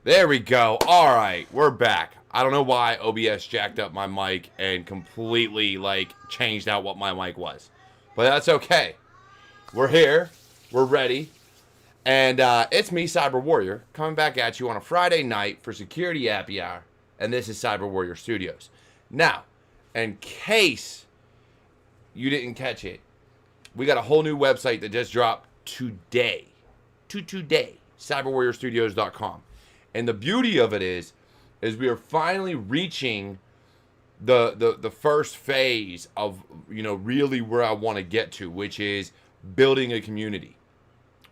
There we go. All right, we're back. I don't know why OBS jacked up my mic and completely changed out what my mic was, but that's okay. We're here. We're ready. And it's me, Cyber Warrior, coming back at you on a Friday night for Security Happy Hour. And this is Cyber Warrior Studios. Now, in case you didn't catch it, we got a whole new website that just dropped today. Today. CyberWarriorStudios.com. And the beauty of it is we are finally reaching the first phase of, really where I want to get to, which is building a community.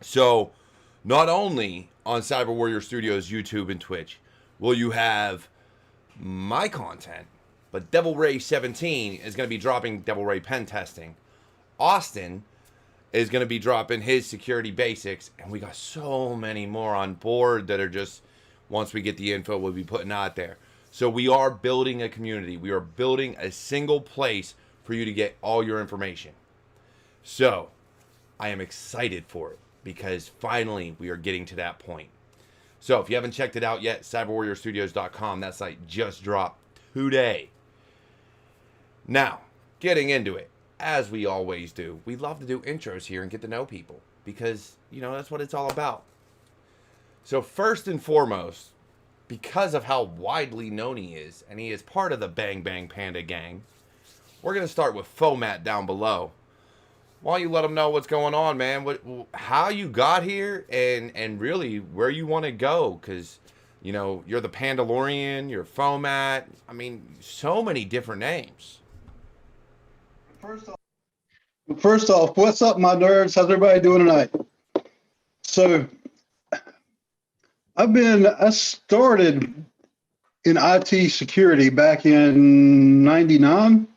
So, not only on Cyber Warrior Studios YouTube and Twitch will you have my content, but Devil Ray 17 is going to be dropping Devil Ray pen testing. Austin is going to be dropping his security basics, and we got so many more on board that are just, once we get the info, we'll be putting out there. So we are building a community. We are building a single place for you to get all your information. So I am excited for it because finally we are getting to that point. So if you haven't checked it out yet, cyberwarriorstudios.com, that site just dropped today. Now, getting into it, as we always do, we love to do intros here and get to know people because, that's what it's all about. So first and foremost, because of how widely known he is, and he is part of the Bang Bang Panda gang, we're going to start with Foemat down below. Why don't you let them know what's going on, man? How you got here, and really where you want to go? Because, you're the Pandalorian, you're Foemat. I mean, so many different names. First off, what's up, my nerds? How's everybody doing tonight? So, I started in IT security back in '99.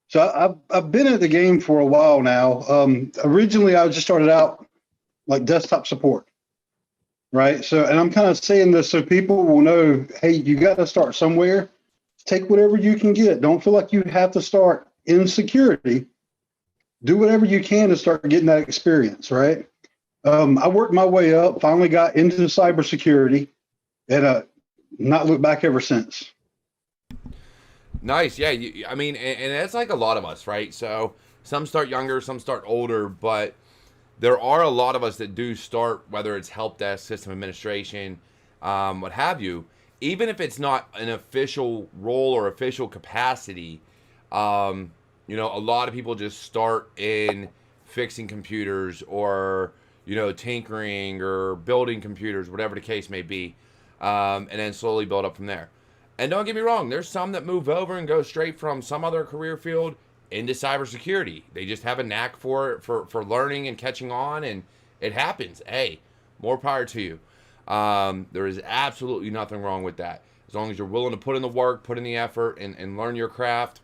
So I've been at the game for a while now. Originally, I just started out like desktop support, right? So, and I'm kind of saying this so people will know, hey, you got to start somewhere. Take whatever you can get. Don't feel like you have to start in security. Do whatever you can to start getting that experience, right? I worked my way up, finally got into cybersecurity, and not looked back ever since. Nice, yeah. I mean, and that's like a lot of us, right? So some start younger, some start older, but there are a lot of us that do start, whether it's help desk, system administration, what have you. Even if it's not an official role or official capacity, a lot of people just start in fixing computers or, tinkering or building computers, whatever the case may be, and then slowly build up from there. And don't get me wrong, there's some that move over and go straight from some other career field into cybersecurity. They just have a knack for it, for learning and catching on, and it happens. Hey, more power to you. There is absolutely nothing wrong with that. As long as you're willing to put in the work, put in the effort, and learn your craft,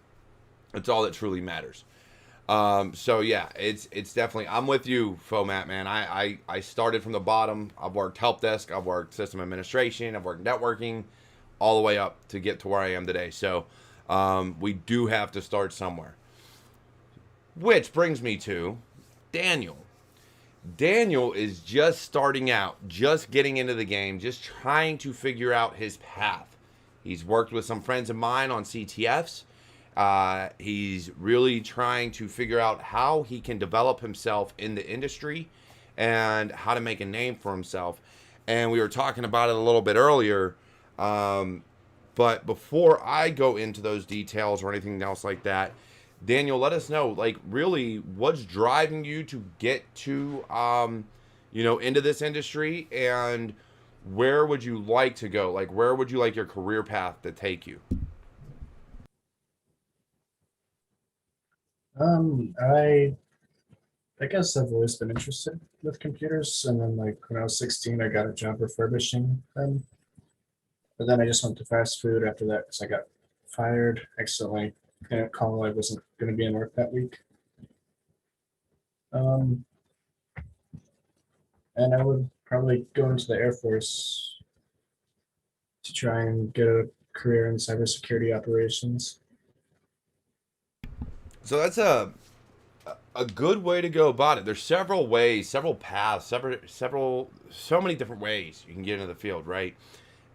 it's all that truly matters. So yeah, it's definitely, I'm with you, Foemat, man. I started from the bottom. I've worked help desk, I've worked system administration, I've worked networking, all the way up to get to where I am today. So we do have to start somewhere. Which brings me to Daniel. Daniel is just starting out, just getting into the game, just trying to figure out his path. He's worked with some friends of mine on CTFs. He's really trying to figure out how he can develop himself in the industry and how to make a name for himself. And we were talking about it a little bit earlier. But before I go into those details or anything else like that, Daniel, let us know, really what's driving you to get to, into this industry, and where would you like to go? Where would you like your career path to take you? I guess I've always been interested with computers, and then when I was 16, I got a job refurbishing them. But then I just went to fast food after that because I got fired accidentally. I didn't call I wasn't going to be in work that week. And I would probably go into the Air Force to try and get a career in cybersecurity operations. So that's a A good way to go about it. There's several ways, several paths, so many different ways you can get into the field, right?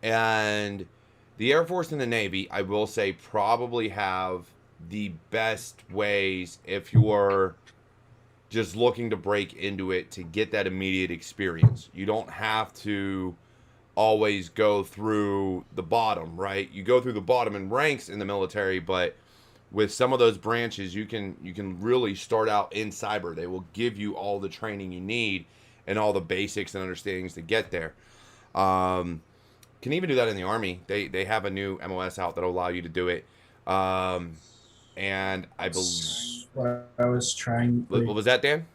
And the Air Force and the Navy, I will say, probably have the best ways if you're just looking to break into it to get that immediate experience. You don't have to always go through the bottom, right? You go through the bottom in ranks in the military, but with some of those branches, you can really start out in cyber. They will give you all the training you need and all the basics and understandings to get there. Can even do that in the Army. They have a new MOS out that'll allow you to do it. And I believe what I was trying. What was that, Dan?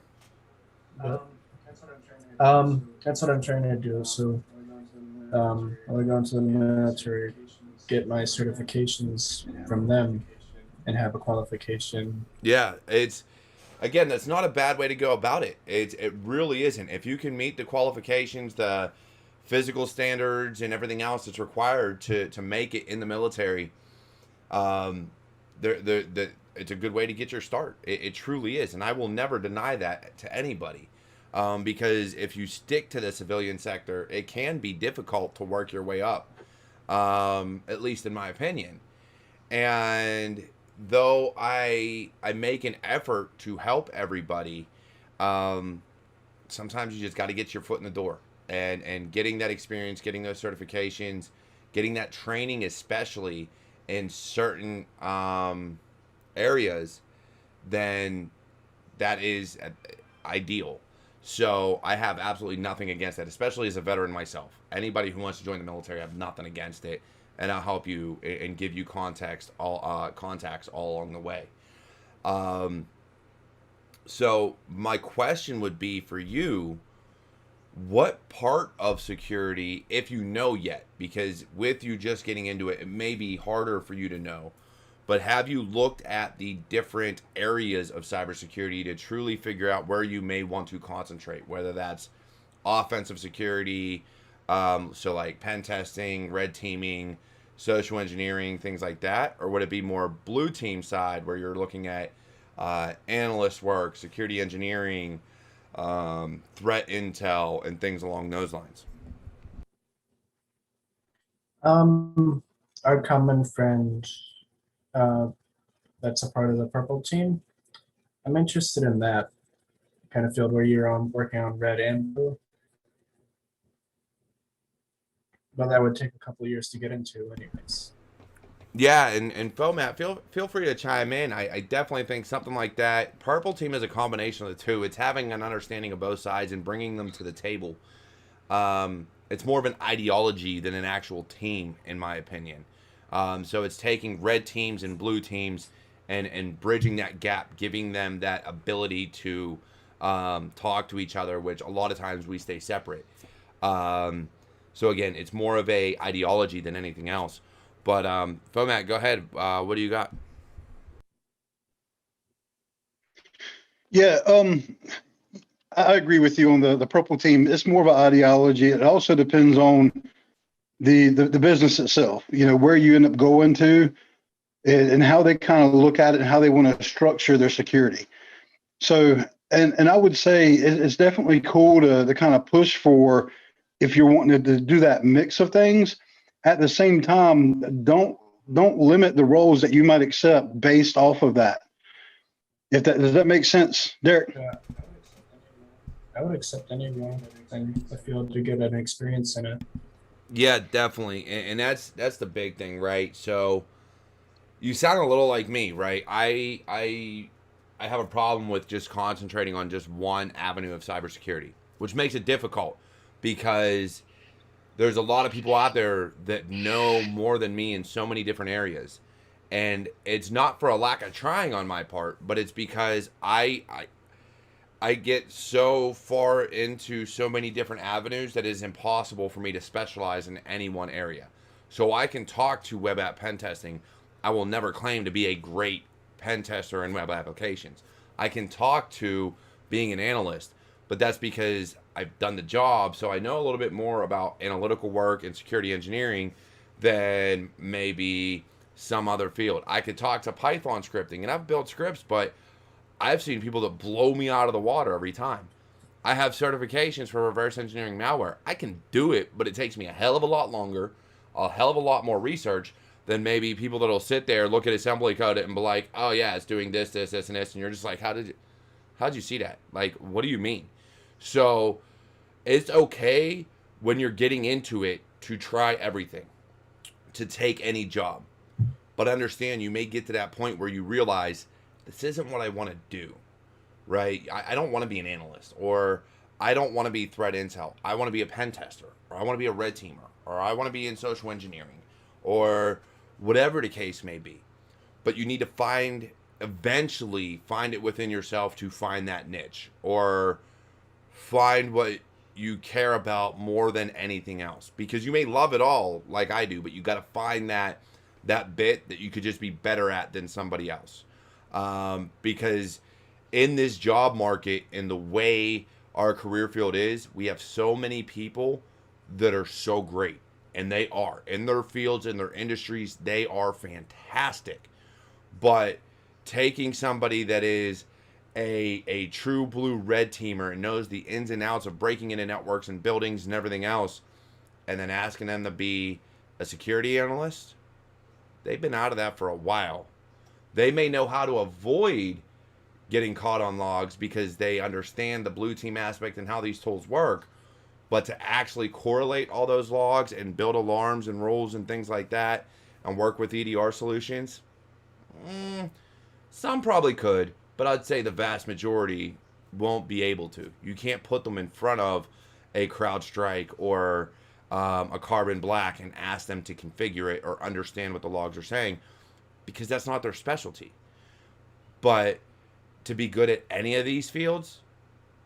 That's what I'm trying to do. So, I would go into the military, get my certifications from them, and have a qualification. Yeah, it's again, that's not a bad way to go about it. It really isn't. If you can meet the qualifications, the physical standards, and everything else that's required to make it in the military, it's a good way to get your start. It truly is, and I will never deny that to anybody. Because if you stick to the civilian sector, it can be difficult to work your way up, at least in my opinion. And though I make an effort to help everybody, sometimes you just got to get your foot in the door, and getting that experience, getting those certifications, getting that training, especially in certain areas, then that is ideal. So I have absolutely nothing against that, especially as a veteran myself. Anybody who wants to join the military, I have nothing against it, and I'll help you and give you contacts all along the way. So my question would be for you, what part of security, if you know yet, because with you just getting into it, it may be harder for you to know, but have you looked at the different areas of cybersecurity to truly figure out where you may want to concentrate, whether that's offensive security, so like pen testing, red teaming, social engineering, things like that, or would it be more blue team side where you're looking at analyst work, security engineering, threat intel, and things along those lines? Our common friend, that's a part of the purple team. I'm interested in that kind of field where you're working on red and blue, but that would take a couple years to get into anyways. Yeah, and Foemat, feel free to chime in. I definitely think something like that. Purple team is a combination of the two. It's having an understanding of both sides and bringing them to the table. It's more of an ideology than an actual team, in my opinion. So it's taking red teams and blue teams and bridging that gap, giving them that ability to talk to each other, which a lot of times we stay separate. So again, it's more of a ideology than anything else. But Foemat, go ahead. What do you got? Yeah, I agree with you on the purple team. It's more of an ideology. It also depends on the business itself, where you end up going to and how they kind of look at it and how they want to structure their security. So, and I would say it's definitely cool to kind of push for, if you're wanting to do that mix of things. At the same time, don't limit the roles that you might accept based off of that. Does that make sense, Derek? Yeah, I would accept any role in the field to get an experience in it. Yeah, definitely, and that's the big thing, right? So you sound a little like me, right? I have a problem with just concentrating on just one avenue of cybersecurity, which makes it difficult because there's a lot of people out there that know more than me in so many different areas. And it's not for a lack of trying on my part, but it's because I get so far into so many different avenues that it is impossible for me to specialize in any one area. So I can talk to web app pen testing. I will never claim to be a great pen tester in web applications. I can talk to being an analyst, but that's because I've done the job, so I know a little bit more about analytical work and security engineering than maybe some other field. I could talk to Python scripting, and I've built scripts, but I've seen people that blow me out of the water every time. I have certifications for reverse engineering malware. I can do it, but it takes me a hell of a lot longer, a hell of a lot more research than maybe people that'll sit there, look at assembly code it, and be like, oh yeah, it's doing this, this, this, and this, and you're just like, how'd you see that? Like, what do you mean? So it's okay when you're getting into it to try everything, to take any job. But understand, you may get to that point where you realize this isn't what I want to do, right? I don't want to be an analyst, or I don't want to be threat intel. I want to be a pen tester, or I want to be a red teamer, or I want to be in social engineering, or whatever the case may be. But you need to eventually find it within yourself to find that niche, or find what you care about more than anything else. Because you may love it all like I do, but you got to find that bit that you could just be better at than somebody else. Because in this job market, in the way our career field is, we have so many people that are so great. And they are. In their fields, in their industries, they are fantastic. But taking somebody that is a true blue red teamer and knows the ins and outs of breaking into networks and buildings and everything else, and then asking them to be a security analyst, they've been out of that for a while. They may know how to avoid getting caught on logs because they understand the blue team aspect and how these tools work. But to actually correlate all those logs and build alarms and rules and things like that and work with EDR solutions, some probably could, but I'd say the vast majority won't be able to. You can't put them in front of a CrowdStrike or a Carbon Black and ask them to configure it or understand what the logs are saying, because that's not their specialty. But to be good at any of these fields,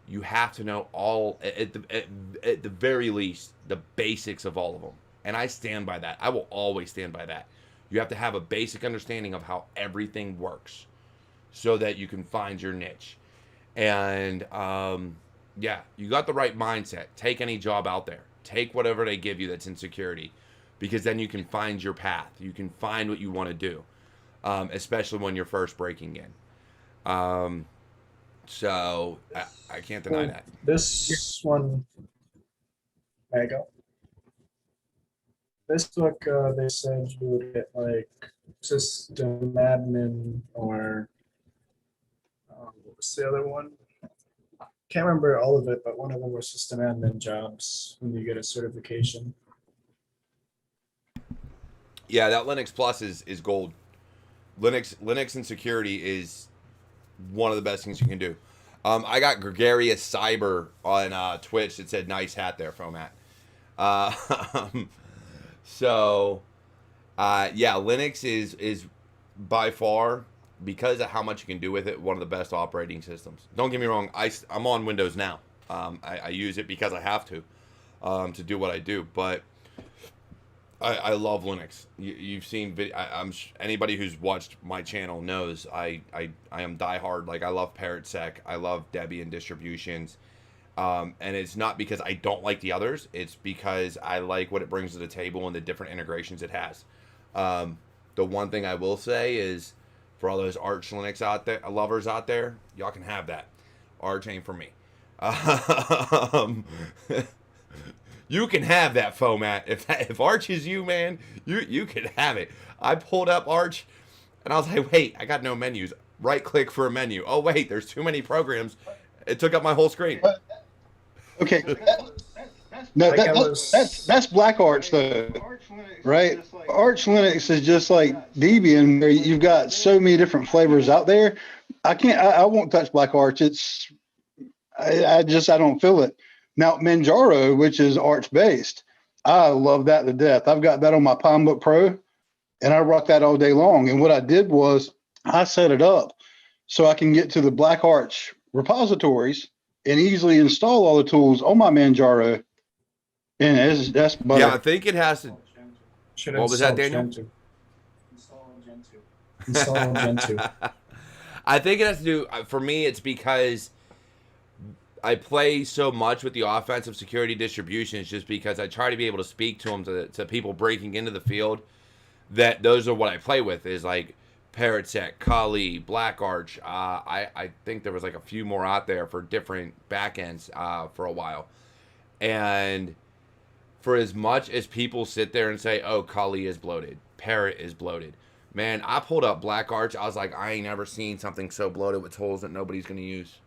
you have to know all, at the very least, the basics of all of them. And I stand by that. I will always stand by that. You have to have a basic understanding of how everything works so that you can find your niche. And yeah, you got the right mindset. Take any job out there. Take whatever they give you that's in security, because then you can find your path. You can find what you want to do, especially when you're first breaking in. So I can't deny that. This one, there you go. This book, they said you would get like system admin or what was the other one? Can't remember all of it, but one of them was system admin jobs when you get a certification. Yeah, that Linux Plus is gold. Linux and security is one of the best things you can do. I got Gregarious Cyber on Twitch that said nice hat there, Foemat. So yeah, Linux is by far, because of how much you can do with it, one of the best operating systems. Don't get me wrong, I'm on Windows now. I use it because I have to do what I do, but I love Linux. You've seen anybody who's watched my channel knows I am diehard. Like, I love ParrotSec, I love Debian distributions, and it's not because I don't like the others. It's because I like what it brings to the table and the different integrations it has. The one thing I will say is, for all those Arch Linux lovers out there, y'all can have that. Arch ain't for me. You can have that, Foemat. If Arch is you, man, you can have it. I pulled up Arch, and I was like, wait, I got no menus. Right click for a menu. Oh wait, there's too many programs. It took up my whole screen. Okay. No, that's Black Arch though, right? Arch Linux is just like Debian, where you've got so many different flavors out there. I won't touch Black Arch. I don't feel it. Now, Manjaro, which is Arch based, I love that to death. I've got that on my PalmBook Pro, and I rock that all day long. And what I did was I set it up so I can get to the Black Arch repositories and easily install all the tools on my Manjaro. And that's butter. Yeah, I think it has to. What was that, Daniel? Install Gen 2. I think it has to do, for me, it's because I play so much with the offensive security distributions, just because I try to be able to speak to them, to people breaking into the field, that those are what I play with, is like Parrot Kali, Black Arch. I think there was like a few more out there for different backends for a while. And for as much as people sit there and say, oh, Kali is bloated, Parrot is bloated, man, I pulled up Black Arch. I was like, I ain't never seen something so bloated with tools that nobody's going to use.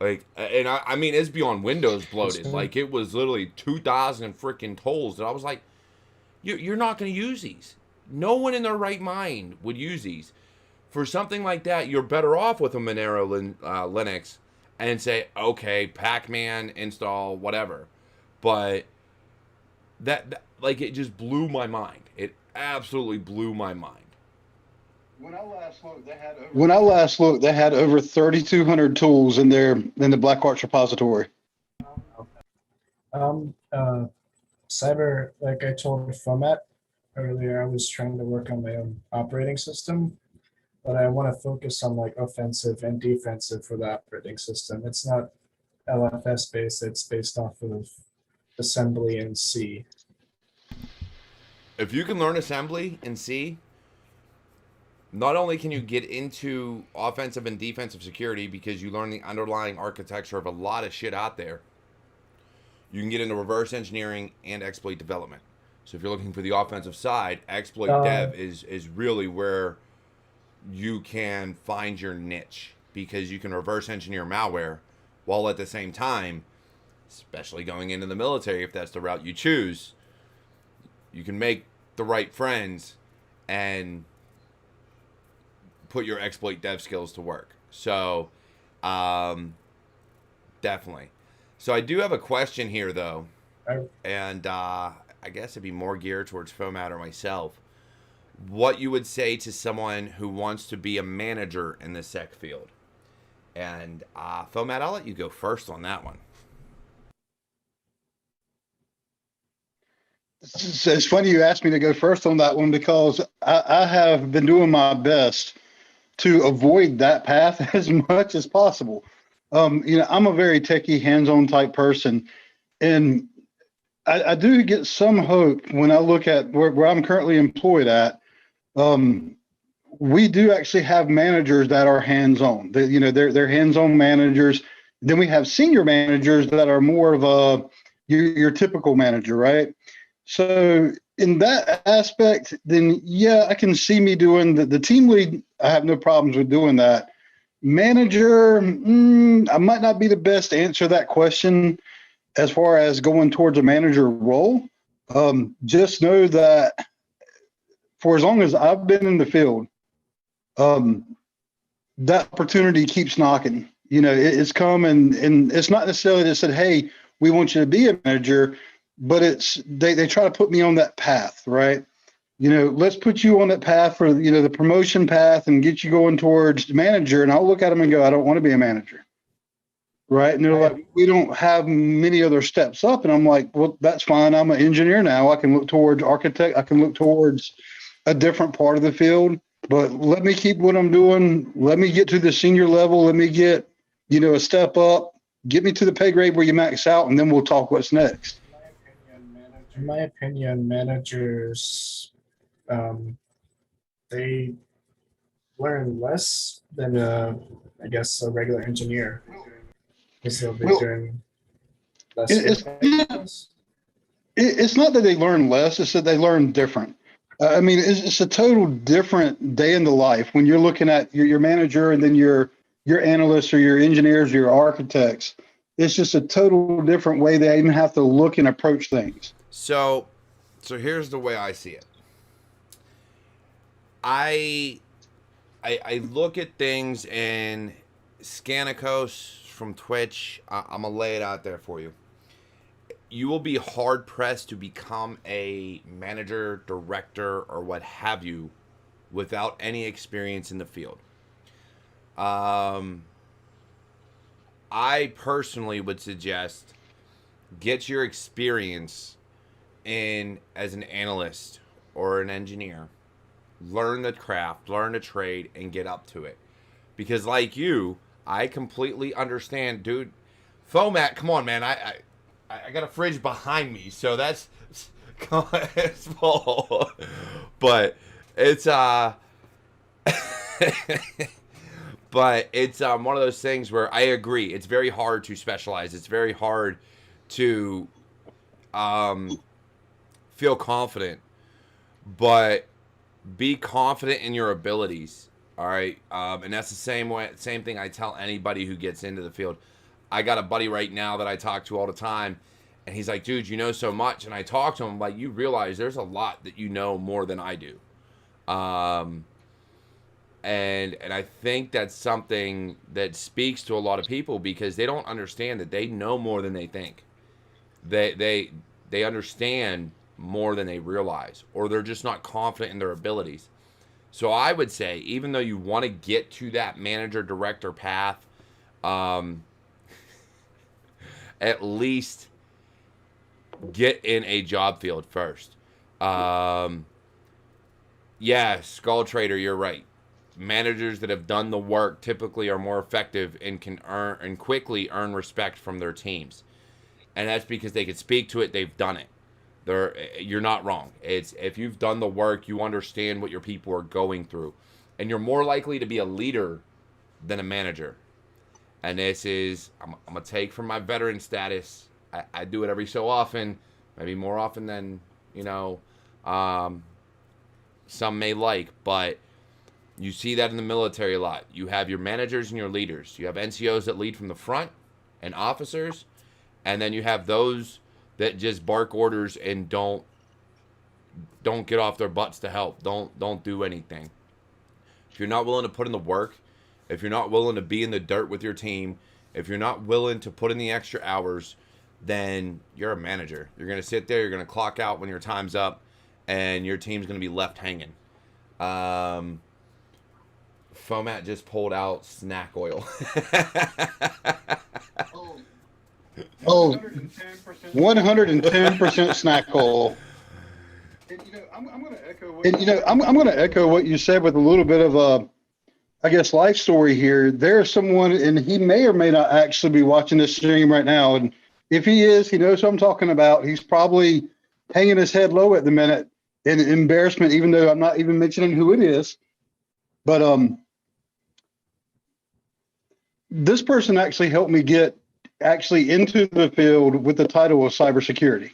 Like, and I mean, it's beyond Windows bloated. Like, it was literally 2,000 freaking tools that I was like, you're not going to use these. No one in their right mind would use these. For something like that, you're better off with a Monero Linux and say, okay, Pac-Man, install, whatever. But that, like, it just blew my mind. It absolutely blew my mind. When I last looked, they had over 3,200 tools in the Black Arch repository. Like I told Foemat earlier, I was trying to work on my own operating system, but I want to focus on like offensive and defensive for the operating system. It's not LFS based, it's based off of assembly and C. If you can learn assembly in C, not only can you get into offensive and defensive security because you learn the underlying architecture of a lot of shit out there, you can get into reverse engineering and exploit development. So if you're looking for the offensive side, exploit dev is really where you can find your niche, because you can reverse engineer malware while at the same time, especially going into the military, if that's the route you choose, you can make the right friends and put your exploit dev skills to work. So definitely. So I do have a question here though, and I guess it'd be more geared towards Foemat or myself. What you would say to someone who wants to be a manager in the sec field? And Foemat, I'll let you go first on that one. It's funny you asked me to go first on that one, because I have been doing my best to avoid that path as much as possible. I'm a very techie, hands-on type person, and I do get some hope when I look at where I'm currently employed at. We do actually have managers that are hands-on. They're hands-on managers. Then we have senior managers that are more of your typical manager, right? So in that aspect, then yeah, I can see me doing the team lead. I have no problems with doing that. Manager, I might not be the best to answer that question as far as going towards a manager role. Just know that for as long as I've been in the field, that opportunity keeps knocking. It's come, and it's not necessarily that said, hey, we want you to be a manager, but it's they try to put me on that path, right? Let's put you on that path for the promotion path and get you going towards manager. And I'll look at them and go, I don't want to be a manager. Right. And they're like, we don't have many other steps up. And I'm like, well, that's fine. I'm an engineer now. I can look towards architect. I can look towards a different part of the field, but let me keep what I'm doing. Let me get to the senior level. Let me get, a step up, get me to the pay grade where you max out, and then we'll talk what's next. In my opinion, managers, they learn less than I guess a regular engineer. Because they'll be doing less. It's not that they learn less, it's that they learn different. It's a total different day in the life when you're looking at your manager and then your analysts or your engineers or your architects. It's just a total different way they even have to look and approach things. So here's the way I see it. I look at things in Scanicos from Twitch. I'm gonna lay it out there for you. You will be hard pressed to become a manager, director, or what have you without any experience in the field. I personally would suggest get your experience in as an analyst or an engineer. Learn the craft, learn the trade, and get up to it. Because like you, I completely understand, dude. Foemat, come on, man. I got a fridge behind me, so that's it's full. But it's But it's one of those things where I agree. It's very hard to specialize. It's very hard to feel confident, but be confident in your abilities. All right, and that's the same thing I tell anybody who gets into the field. I got a buddy right now that I talk to all the time, and he's like, "Dude, you know so much." And I talk to him like, "You realize there's a lot that you know more than I do." And I think that's something that speaks to a lot of people because they don't understand that they know more than they think. They understand more than they realize, or they're just not confident in their abilities. So I would say, even though you want to get to that manager director path, at least get in a job field first. Yeah, Skull Trader, you're right. Managers that have done the work typically are more effective and can earn and quickly earn respect from their teams, and that's because they can speak to it. They've done it. You're not wrong. It's if you've done the work, you understand what your people are going through, and you're more likely to be a leader than a manager. And this is I'm gonna take from my veteran status. I do it every so often, maybe more often than some may like, but you see that in the military a lot. You have your managers and your leaders. You have NCOs that lead from the front and officers, and then you have those that just bark orders and don't get off their butts to help. Don't do anything. If you're not willing to put in the work, if you're not willing to be in the dirt with your team, if you're not willing to put in the extra hours, then you're a manager. You're going to sit there, you're going to clock out when your time's up, and your team's going to be left hanging. Foemat just pulled out snack oil. Oh, 110% snack oil. And, I'm going to echo what you said with a little bit of I guess, life story here. There's someone, and he may or may not actually be watching this stream right now. And if he is, he knows what I'm talking about. He's probably hanging his head low at the minute in embarrassment, even though I'm not even mentioning who it is. But this person actually helped me get into the field with the title of cybersecurity.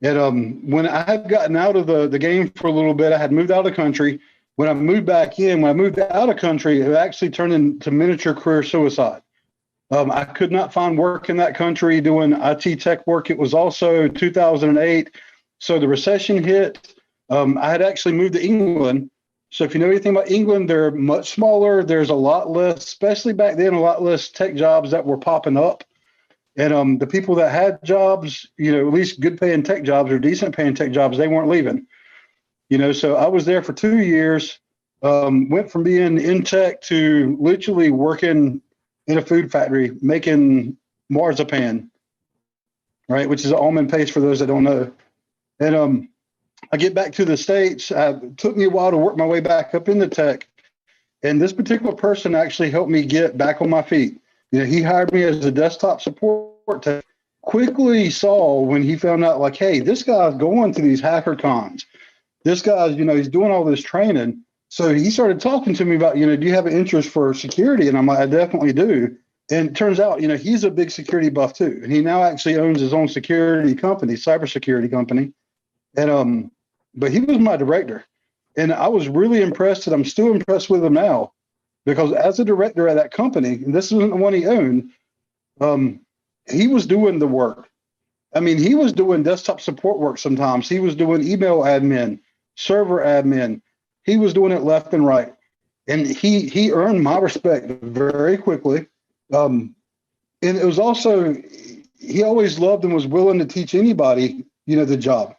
And when I had gotten out of the game for a little bit, I had moved out of the country. When I moved back in, when I moved out of country, it actually turned into miniature career suicide. I could not find work in that country doing IT tech work. It was also 2008. So the recession hit. I had actually moved to England. So if you know anything about England, they're much smaller. There's a lot less, especially back then, a lot less tech jobs that were popping up. And the people that had jobs, at least good paying tech jobs or decent paying tech jobs, they weren't leaving. So I was there for 2 years, went from being in tech to literally working in a food factory, making marzipan, right, which is almond paste for those that don't know. And I get back to the States. It took me a while to work my way back up into tech. And this particular person actually helped me get back on my feet. He hired me as a desktop support tech. Quickly saw when he found out, like, hey, this guy's going to these hacker cons. This guy's, he's doing all this training. So he started talking to me about, do you have an interest for security? And I'm like, I definitely do. And it turns out, he's a big security buff too. And he now actually owns his own security company, cybersecurity company. And but he was my director. And I was really impressed, and I'm still impressed with him now, because as a director at that company, and this isn't the one he owned, he was doing the work. I mean, he was doing desktop support work sometimes. He was doing email admin, server admin. He was doing it left and right. And he earned my respect very quickly. And it was also, he always loved and was willing to teach anybody, the job.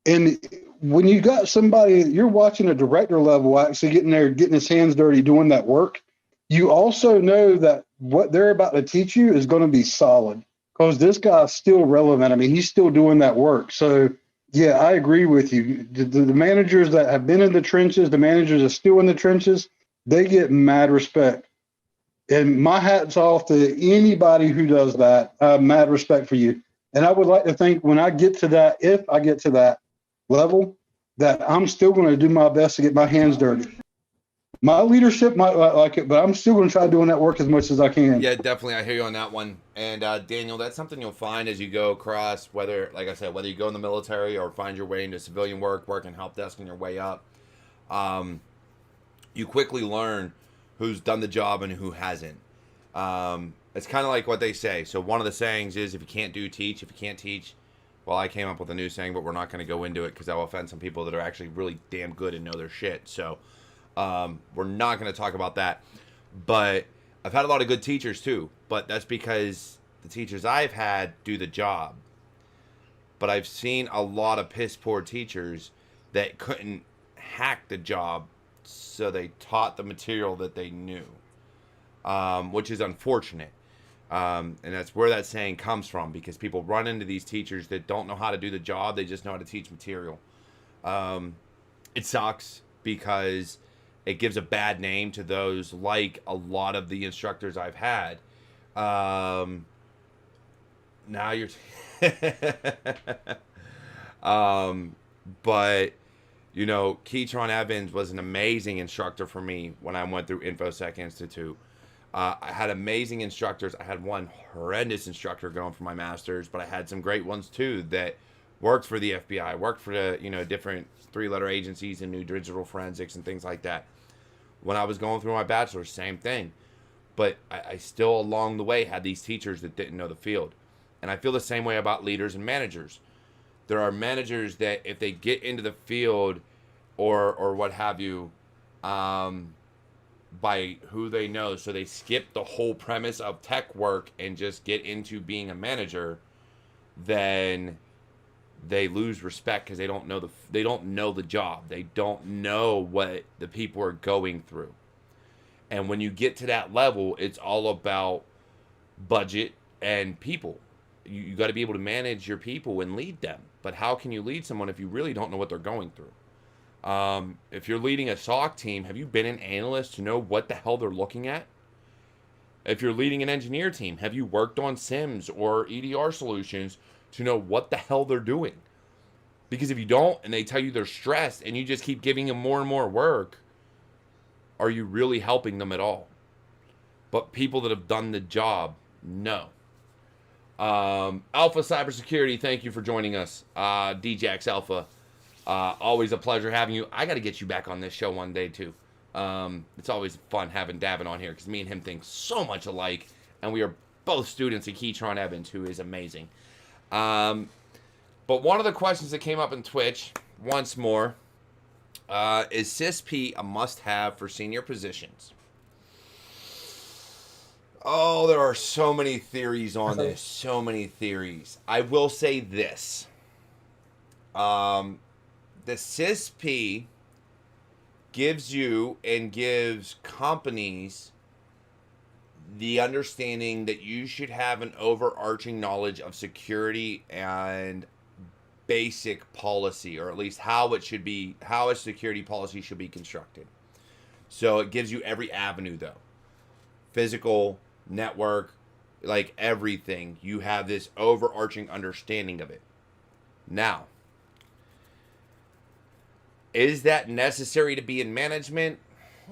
And when you got somebody, you're watching a director level actually getting there, getting his hands dirty, doing that work, you also know that what they're about to teach you is going to be solid, because this guy's still relevant. I mean, he's still doing that work. So, yeah, I agree with you. The managers that have been in the trenches, the managers that are still in the trenches, they get mad respect. And my hat's off to anybody who does that. Mad respect for you. And I would like to think when I get to that, if I get to that level, that I'm still going to do my best to get my hands dirty. My leadership might like it, but I'm still going to try doing that work as much as I can. Yeah, definitely. I hear you on that one. And Daniel, that's something you'll find as you go across, whether, like I said, whether you go in the military or find your way into civilian work, working help desk on your way up. You quickly learn who's done the job and who hasn't. It's kind of like what they say. So one of the sayings is, if you can't do, teach. If you can't teach, well, I came up with a new saying, but we're not going to go into it because that will offend some people that are actually really damn good and know their shit. So we're not going to talk about that. But I've had a lot of good teachers too. But that's because the teachers I've had do the job. But I've seen a lot of piss poor teachers that couldn't hack the job, so they taught the material that they knew, which is unfortunate. And that's where that saying comes from, because people run into these teachers that don't know how to do the job. They just know how to teach material. It sucks because it gives a bad name to those, like a lot of the instructors I've had. Now you're... but, you know, Keytron Evans was an amazing instructor for me when I went through InfoSec Institute. I had amazing instructors. I had one horrendous instructor going for my master's, but I had some great ones too that worked for the FBI, worked for the, you know, different 3-letter agencies and new digital forensics and things like that. When I was going through my bachelor's, same thing. But I still along the way had these teachers that didn't know the field. And I feel the same way about leaders and managers. There are managers that if they get into the field or what have you, by who they know, so they skip the whole premise of tech work and just get into being a manager, then they lose respect because they don't know the job. They don't know what the people are going through. And when you get to that level, it's all about budget and people. You got to be able to manage your people and lead them. But how can you lead someone if you really don't know what they're going through? If you're leading a SOC team, have you been an analyst to know what the hell they're looking at? If you're leading an engineer team, have you worked on SIMs or EDR solutions to know what the hell they're doing? Because if you don't, and they tell you they're stressed, and you just keep giving them more and more work, are you really helping them at all? But people that have done the job, no. Alpha Cybersecurity, thank you for joining us. DJX Alpha, always a pleasure having you. I got to get you back on this show one day too. It's always fun having Davin on here because me and him think so much alike, and we are both students at Keytron Evans, who is amazing. But one of the questions that came up in Twitch, once more, is CISP a must-have for senior positions? Oh, there are so many theories on this. So many theories. I will say this. The CISP gives you and gives companies the understanding that you should have an overarching knowledge of security and basic policy, or at least how it should be, how a security policy should be constructed. So it gives you every avenue, though. Physical, network, like everything. You have this overarching understanding of it. Now, is that necessary to be in management?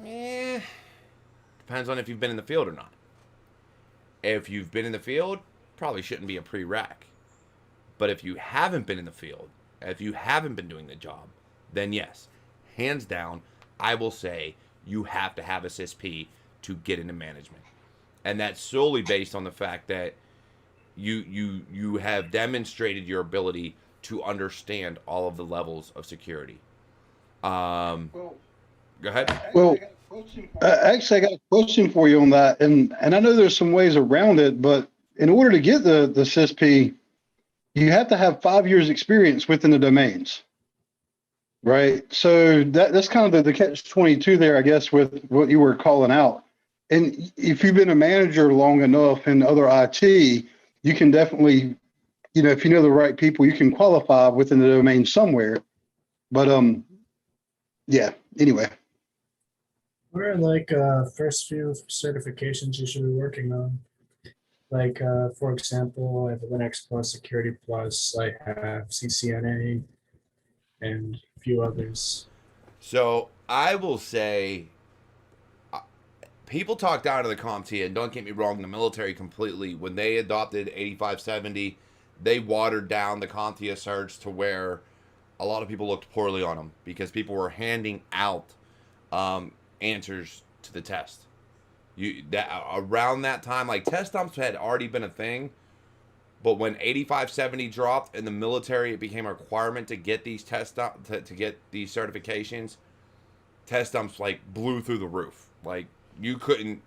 Depends on if you've been in the field or not. If you've been in the field, probably shouldn't be a prereq. But if you haven't been in the field, if you haven't been doing the job, then yes, hands down, I will say you have to have a CISP to get into management. And that's solely based on the fact that you have demonstrated your ability to understand all of the levels of security. Go ahead. Well, actually, I got a question for you on that, and I know there's some ways around it, but in order to get the CISP, you have to have 5 years experience within the domains, right? So that's kind of the catch-22 there, I guess, with what you were calling out. And if you've been a manager long enough in other IT, you can definitely, you know, if you know the right people, you can qualify within the domain somewhere. But yeah, anyway. What are like first few certifications you should be working on? Like, for example, I have Linux Plus, Security Plus, I have CCNA, and a few others. So I will say people talk down to the CompTIA, and don't get me wrong, the military completely, when they adopted 8570, they watered down the CompTIA certs to where a lot of people looked poorly on them because people were handing out answers to the test. Around that time, like test dumps had already been a thing, but when 8570 dropped in the military, it became a requirement to get these to get these certifications. Test dumps like blew through the roof. Like you couldn't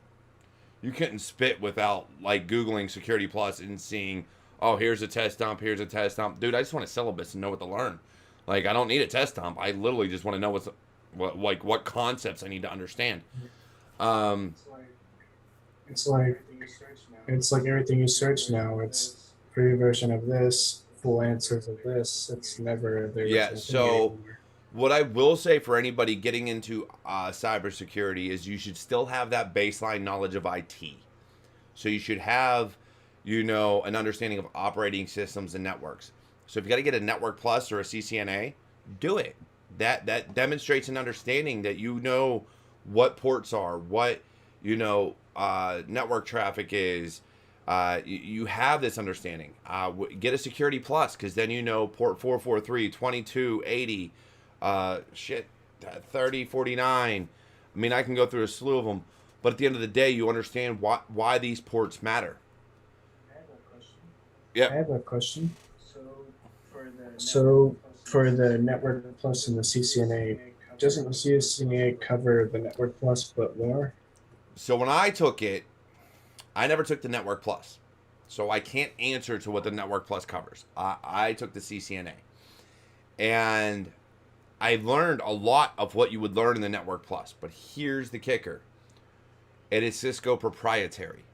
spit without like Googling Security Plus and seeing, oh, here's a test dump, here's a test dump. Dude, I just want a syllabus and know what to learn. Like I don't need a test dump. I literally just want to know what concepts I need to understand. It's like everything you search now. It's free version of this, full answers of this. It's never there. Yeah. So what I will say for anybody getting into cybersecurity is you should still have that baseline knowledge of IT. So you should have, an understanding of operating systems and networks. So if you got to get a Network Plus or a CCNA, do it. That demonstrates an understanding that you know what ports are, what network traffic is. You have this understanding. Get a Security Plus, because then port 443, 2280, 3049. I mean, I can go through a slew of them, but at the end of the day, you understand why these ports matter. I have a question. Yeah. I have a question. So for the Network Plus and the CCNA, doesn't the CCNA cover the Network Plus but more? So when I took it, I never took the Network Plus. So I can't answer to what the Network Plus covers. I took the CCNA. And I learned a lot of what you would learn in the Network Plus. But here's the kicker. It is Cisco proprietary.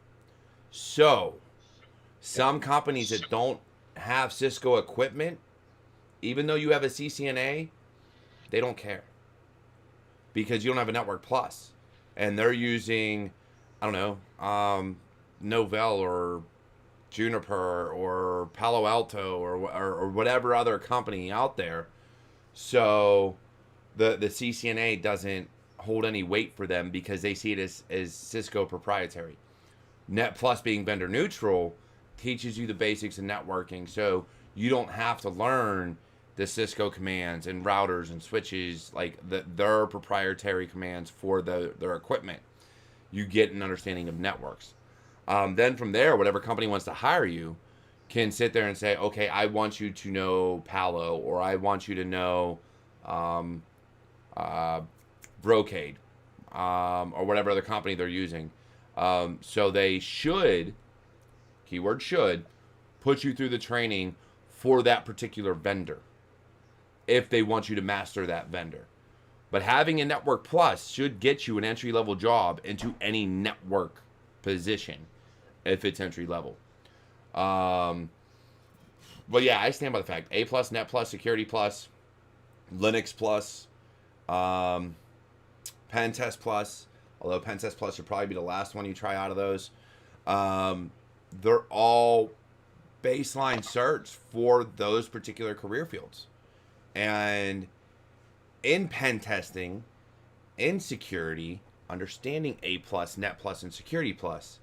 So some companies that don't have Cisco equipment, even though you have a CCNA, they don't care. Because you don't have a Network Plus. And they're using, I don't know, Novell or Juniper or Palo Alto or whatever other company out there. So the CCNA doesn't hold any weight for them because they see it as Cisco proprietary. Net Plus being vendor neutral teaches you the basics of networking. So you don't have to learn the Cisco commands and routers and switches, like their proprietary commands for their equipment. You get an understanding of networks. Then from there, whatever company wants to hire you can sit there and say, okay, I want you to know Palo, or I want you to know Brocade, or whatever other company they're using. So they should, keyword should, put you through the training for that particular vendor if they want you to master that vendor. But having a Network Plus should get you an entry-level job into any network position if it's entry-level. But yeah, I stand by the fact. A Plus, Net Plus, Security Plus, Linux Plus, Pen Test Plus, although Pen Test Plus should probably be the last one you try out of those. They're all baseline certs for those particular career fields. And in pen testing, in security, understanding A+, Net+, and Security Plus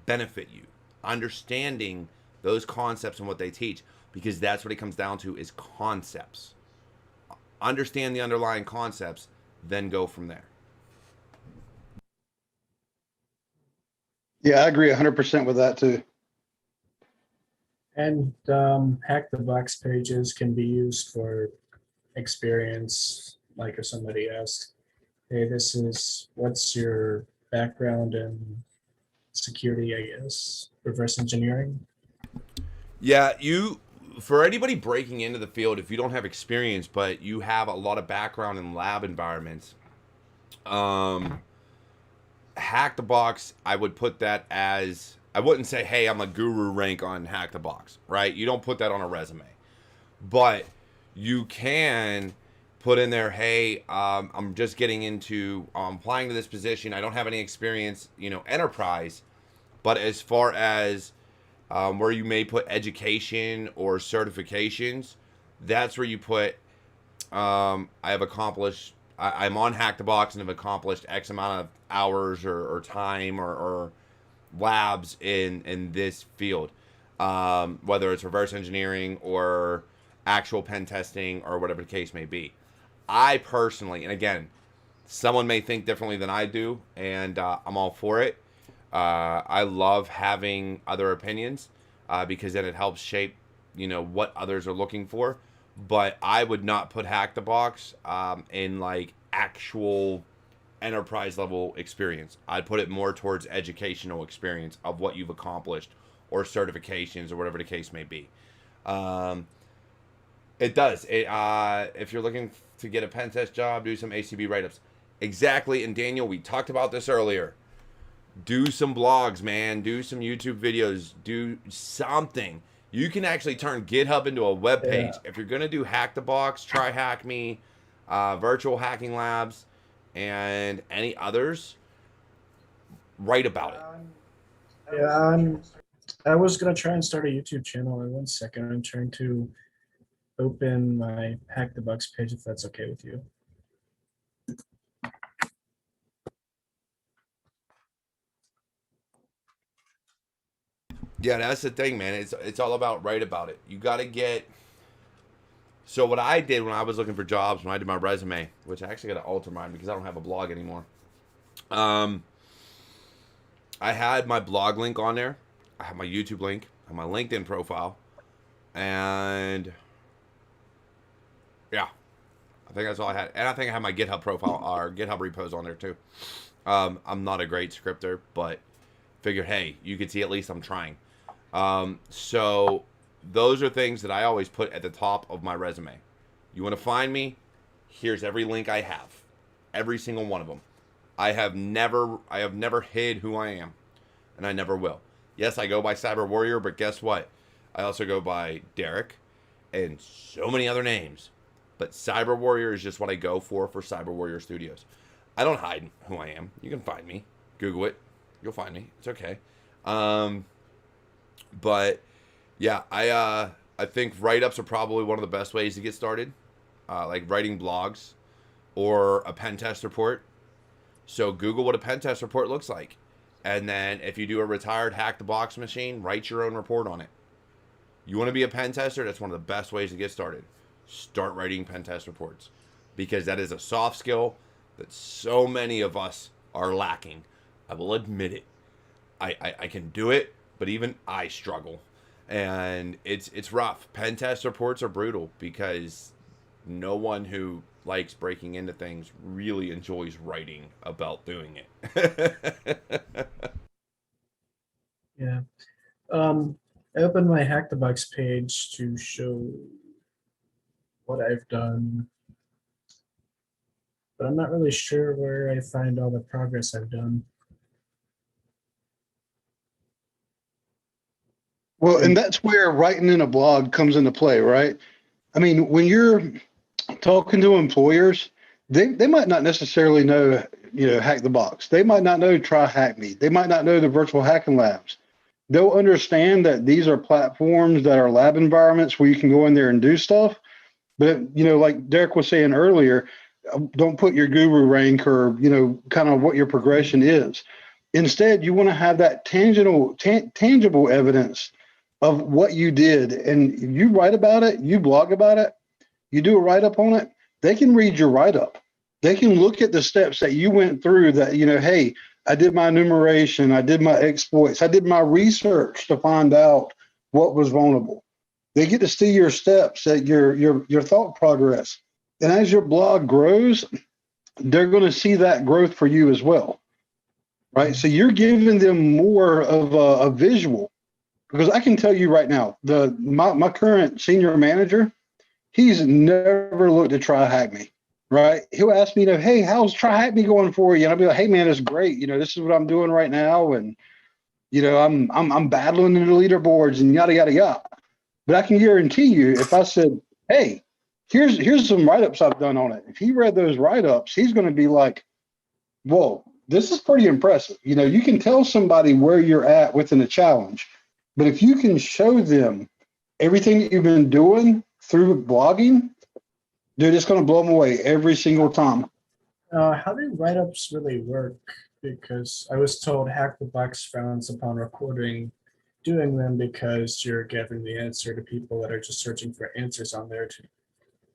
benefit you. Understanding those concepts and what they teach, because that's what it comes down to, is concepts. Understand the underlying concepts, then go from there. Yeah, I agree 100% with that too. And hack the box pages can be used for experience. Like if somebody asks, hey, what's your background in security, I guess, reverse engineering? Yeah, for anybody breaking into the field, if you don't have experience, but you have a lot of background in lab environments, hack the box, I would put that as, I wouldn't say, hey, I'm a guru rank on hack the box, right? You don't put that on a resume. But you can put in there, hey, I'm just getting into applying to this position. I don't have any experience, enterprise. But as far as where you may put education or certifications, that's where you put, I have accomplished I'm on Hack the Box and have accomplished X amount of hours or time or labs in this field, whether it's reverse engineering or actual pen testing or whatever the case may be. I personally, and again, someone may think differently than I do, and I'm all for it. I love having other opinions because then it helps shape, what others are looking for. But I would not put Hack the Box in like actual enterprise level experience. I'd put it more towards educational experience of what you've accomplished or certifications or whatever the case may be. It does. If you're looking to get a pen test job, do some ACB write-ups. Exactly. And Daniel, we talked about this earlier. Do some blogs, man. Do some YouTube videos. Do something. You can actually turn GitHub into a web page. If you're going to do Hack the Box, Try Hack Me, Virtual Hacking Labs, and any others, write about it. Yeah, I was going to try and start a YouTube channel. One second. I'm trying to open my Hack the Box page, if that's okay with you. Yeah, that's the thing, man. It's all about write about it. You got to get. So what I did when I was looking for jobs, when I did my resume, which I actually got to alter mine because I don't have a blog anymore. I had my blog link on there. I have my YouTube link. I have my LinkedIn profile, and yeah, I think that's all I had. And I think I have my GitHub profile or GitHub repos on there too. I'm not a great scripter, but figured, hey, you could see at least I'm trying. So those are things that I always put at the top of my resume. You want to find me? Here's every link I have. Every single one of them. I have never hid who I am, and I never will. Yes, I go by Cyber Warrior, but guess what? I also go by Derek and so many other names. But Cyber Warrior is just what I go for CyberWarriorStudios. I don't hide who I am. You can find me. Google it. You'll find me. It's okay. But yeah, I think write-ups are probably one of the best ways to get started. Like writing blogs or a pen test report. So Google what a pen test report looks like. And then if you do a retired Hack the Box machine, write your own report on it. You want to be a pen tester? That's one of the best ways to get started. Start writing pen test reports. Because that is a soft skill that so many of us are lacking. I will admit it. I can do it, but even I struggle. And it's rough. Pen test reports are brutal because no one who likes breaking into things really enjoys writing about doing it. Yeah. I opened my Hack the Box page to show what I've done, but I'm not really sure where I find all the progress I've done. Well, and that's where writing in a blog comes into play, right? I mean, when you're talking to employers, they might not necessarily know, Hack the Box. They might not know Try Hack Me. They might not know the virtual hacking labs. They'll understand that these are platforms that are lab environments where you can go in there and do stuff. But, like Derek was saying earlier, don't put your guru rank or, kind of what your progression is. Instead, you want to have that tangible evidence of what you did. And if you write about it, you blog about it, you do a write-up on it, they can read your write-up. They can look at the steps that you went through that, hey, I did my enumeration, I did my exploits, I did my research to find out what was vulnerable. They get to see your steps, that your thought progress. And as your blog grows, they're going to see that growth for you as well, right? So you're giving them more of a visual. Because I can tell you right now, my current senior manager, he's never looked at Try Hack Me, right? He'll ask me, hey, how's Try Hack Me going for you? And I'll be like, hey, man, it's great. This is what I'm doing right now. And, I'm battling in the leaderboards and yada, yada, yada. But I can guarantee you, if I said, hey, here's some write-ups I've done on it. If he read those write-ups, he's going to be like, whoa, this is pretty impressive. You can tell somebody where you're at within a challenge. But if you can show them everything that you've been doing through blogging, dude, it's going to blow them away every single time. How do write-ups really work? Because I was told hack the box frowns upon recording doing them because you're giving the answer to people that are just searching for answers on there too.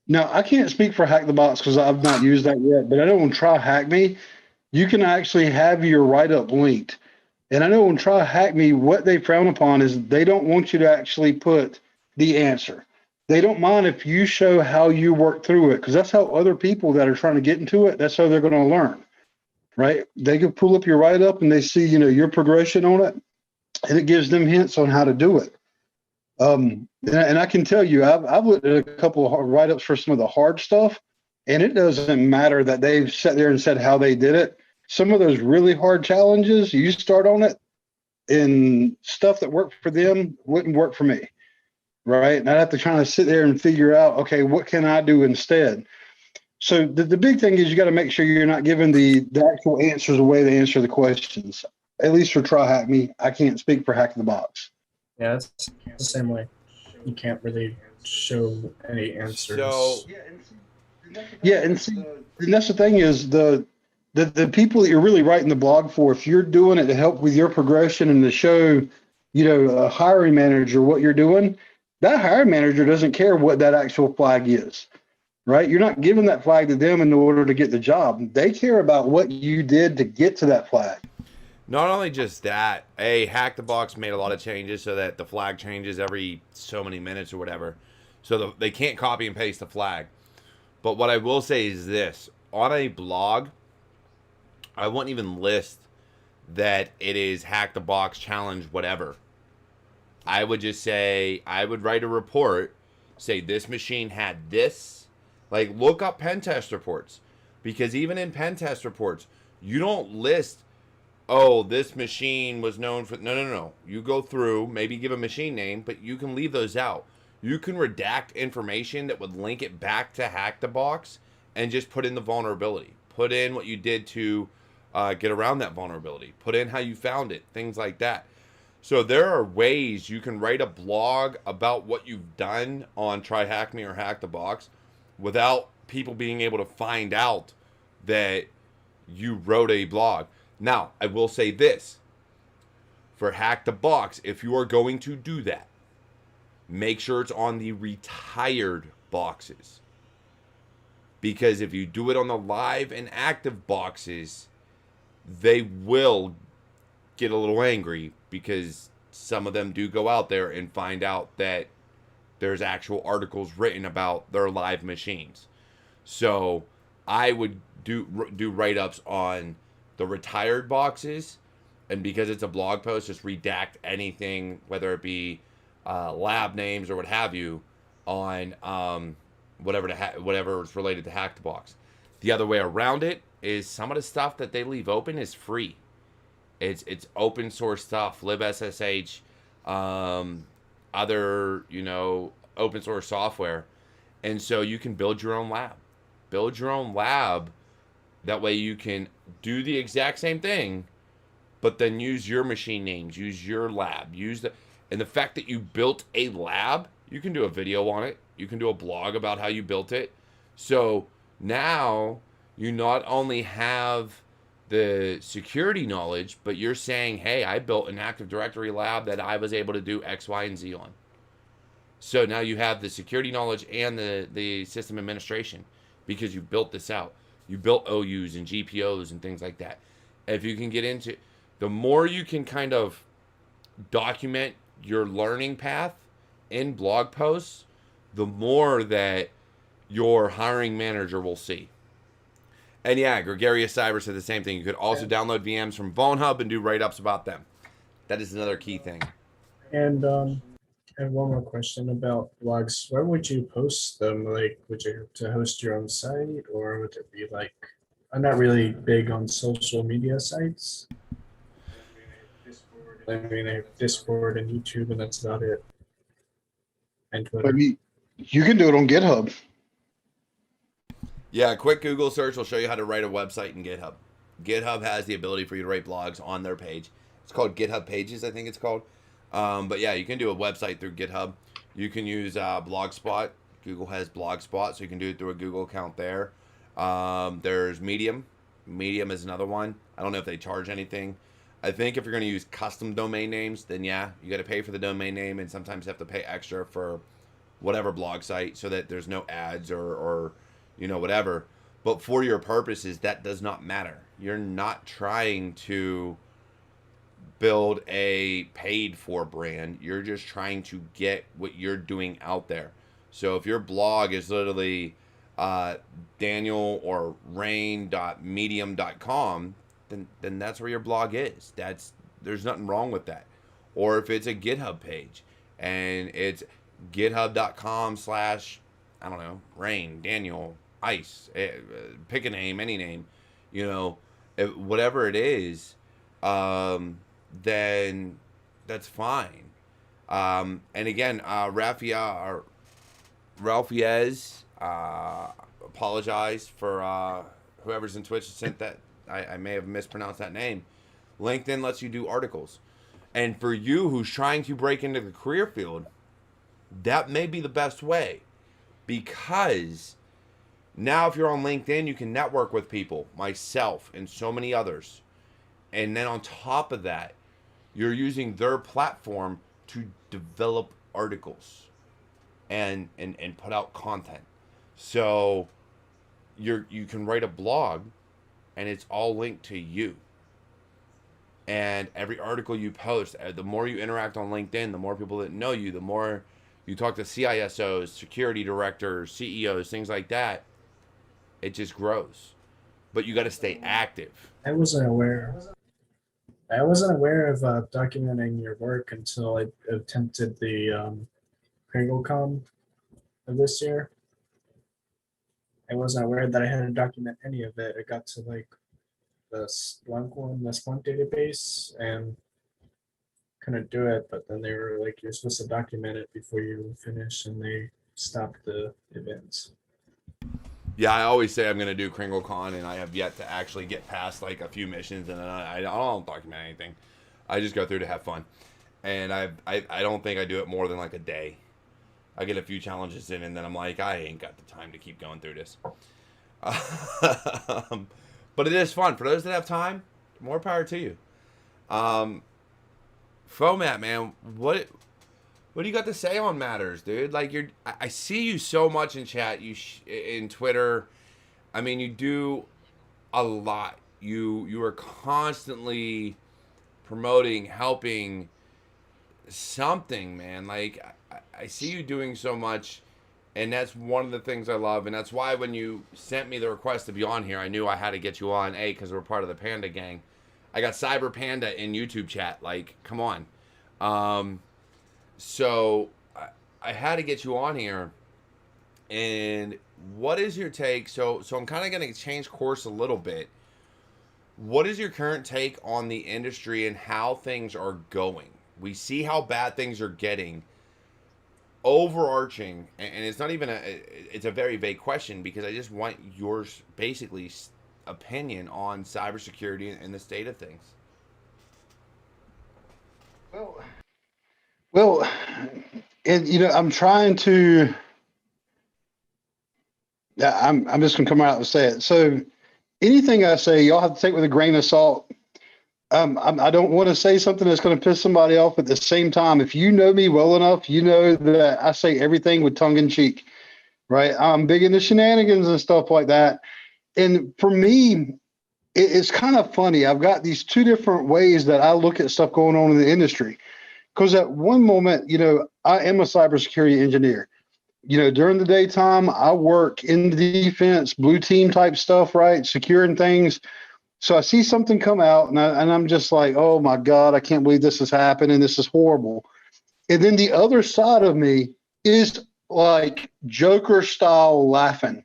Now, I can't speak for Hack the Box because I've not used that yet, but I know on Try Hack Me, you can actually have your write up linked. And I know on Try Hack Me, what they frown upon is they don't want you to actually put the answer. They don't mind if you show how you work through it because that's how other people that are trying to get into it, that's how they're going to learn, right? They can pull up your write up and they see, your progression on it, and it gives them hints on how to do it. And I can tell you, I've looked at a couple of write ups for some of the hard stuff, and it doesn't matter that they've sat there and said how they did it. Some of those really hard challenges, you start on it, and stuff that worked for them wouldn't work for me, right? And I'd have to kind of sit there and figure out, okay, what can I do instead? So the big thing is you got to make sure you're not giving the actual answers away to answer the questions. At least for Try Hack Me, I can't speak for Hack the Box. Yeah, it's the same way. You can't really show any answers. So Yeah, and that's the thing is the people that you're really writing the blog for, if you're doing it to help with your progression and to show, a hiring manager what you're doing, that hiring manager doesn't care what that actual flag is, right? You're not giving that flag to them in order to get the job. They care about what you did to get to that flag. not only just that, Hack the Box made a lot of changes so that the flag changes every so many minutes or whatever. So they can't copy and paste the flag. But what I will say is this. On a blog, I wouldn't even list that it is Hack the Box challenge whatever. I would just say, I would write a report, say this machine had this. Like, look up pen test reports. Because even in pen test reports, you don't list, oh, this machine was known for... No. You go through, maybe give a machine name, but you can leave those out. You can redact information that would link it back to Hack the Box and just put in the vulnerability. Put in what you did to get around that vulnerability. Put in how you found it, things like that. So there are ways you can write a blog about what you've done on Try Hack Me or Hack the Box without people being able to find out that you wrote a blog. Now, I will say this. For Hack the Box, if you are going to do that, make sure it's on the retired boxes. Because if you do it on the live and active boxes, they will get a little angry because some of them do go out there and find out that there's actual articles written about their live machines. So I would do write-ups on the retired boxes, and because it's a blog post, just redact anything, whether it be lab names or what have you, on whatever is related to Hack the Box. The other way around it is some of the stuff that they leave open is free. It's open source stuff, libSSH, other open source software, and so you can build your own lab. Build your own lab. That way you can do the exact same thing, but then use your machine names, use your lab, and the fact that you built a lab, you can do a video on it. You can do a blog about how you built it. So now you not only have the security knowledge, but you're saying, hey, I built an Active Directory lab that I was able to do X, Y, and Z on. So now you have the security knowledge and the system administration because you built this out. You built OUs and GPOs and things like that. If you can get into, the more you can kind of document your learning path in blog posts, the more that your hiring manager will see. And yeah, Gregarious Cyber said the same thing. You could also download VMs from VulnHub and do write-ups about them. That is another key thing. And I have one more question about blogs. Where would you post them? Like, would you have to host your own site, or would it be like, I'm not really big on social media sites. I mean, I have Discord and YouTube, and that's about it. And Twitter. You can do it on GitHub. Yeah, a quick Google search will show you how to write a website in GitHub. GitHub has the ability for you to write blogs on their page. It's called GitHub Pages, I think it's called. But yeah, you can do a website through GitHub. You can use Blogspot. Google has Blogspot, so you can do it through a Google account there. There's Medium. Medium is another one. I don't know if they charge anything. I think if you're going to use custom domain names, then yeah, you got to pay for the domain name, and sometimes you have to pay extra for whatever blog site so that there's no ads or whatever. But for your purposes, that does not matter. You're not trying to build a paid for brand. You're just trying to get what you're doing out there. So if your blog is literally Daniel or rain.medium.com, then that's where your blog is. There's nothing wrong with that. Or if it's a GitHub page and it's github.com/ I don't know, Rain, Daniel, Ice, pick a name, any name, whatever it is, then that's fine. And again, Ralphiez, apologize for whoever's in Twitch sent that. I may have mispronounced that name. LinkedIn lets you do articles. And for you who's trying to break into the career field, that may be the best way. Because now if you're on LinkedIn, you can network with people, myself and so many others. And then on top of that, you're using their platform to develop articles and put out content. So you can write a blog and it's all linked to you. And every article you post, the more you interact on LinkedIn, the more people that know you, the more you talk to CISOs, security directors, CEOs, things like that, it just grows. But you got to stay active. I wasn't aware of documenting your work until I attempted the KringleCon of this year. I wasn't aware that I had to document any of it. I got to like the Splunk database and couldn't do it, but then they were like, you're supposed to document it before you finish, and they stopped the events. Yeah, I always say I'm going to do KringleCon, and I have yet to actually get past like a few missions, and I don't document anything. I just go through to have fun. And I don't think I do it more than like a day. I get a few challenges in, and then I'm like, I ain't got the time to keep going through this. But it is fun. For those that have time, more power to you. Foemat, man, what do you got to say on matters, dude? Like I see you so much in chat, in Twitter. I mean, you do a lot. You are constantly promoting, helping something, man. Like I see you doing so much, and that's one of the things I love, and that's why when you sent me the request to be on here, I knew I had to get you on, because we're part of the Panda gang. I got Cyber Panda in YouTube chat. Like, come on. So I had to get you on here. And what is your take? So I'm kind of going to change course a little bit. What is your current take on the industry and how things are going? We see how bad things are getting. Overarching, and it's not even it's a very vague question, because I just want yours basically opinion on cybersecurity and the state of things. Well, and I'm trying to. I'm just gonna come out and say it. So anything I say, y'all have to take with a grain of salt. I don't want to say something that's going to piss somebody off. At the same time, if you know me well enough, you know that I say everything with tongue in cheek, right? I'm big into shenanigans and stuff like that. And for me, it's kind of funny. I've got these two different ways that I look at stuff going on in the industry. Because at one moment, I am a cybersecurity engineer. During the daytime, I work in the defense, blue team type stuff, right? Securing things. So I see something come out, and I'm just like, oh my God, I can't believe this has happened, and this is horrible. And then the other side of me is like Joker style laughing,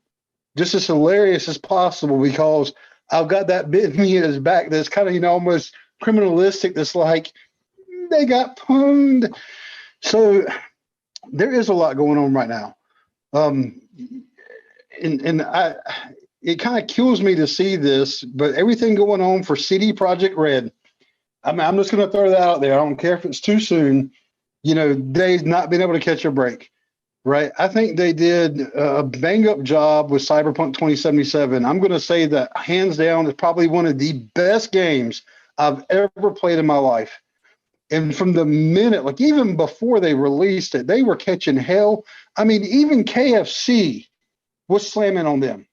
just as hilarious as possible, because I've got that bit in me in his back that's kind of, almost criminalistic. That's like, they got pwned. So there is a lot going on right now. It kind of kills me to see this, but everything going on for CD Projekt Red, I'm just going to throw that out there. I don't care if it's too soon. They've not been able to catch a break. right? I think they did a bang up job with Cyberpunk 2077. I'm going to say that hands down is probably one of the best games I've ever played in my life. And from the minute, like even before they released it, they were catching hell. I mean, even KFC was slamming on them.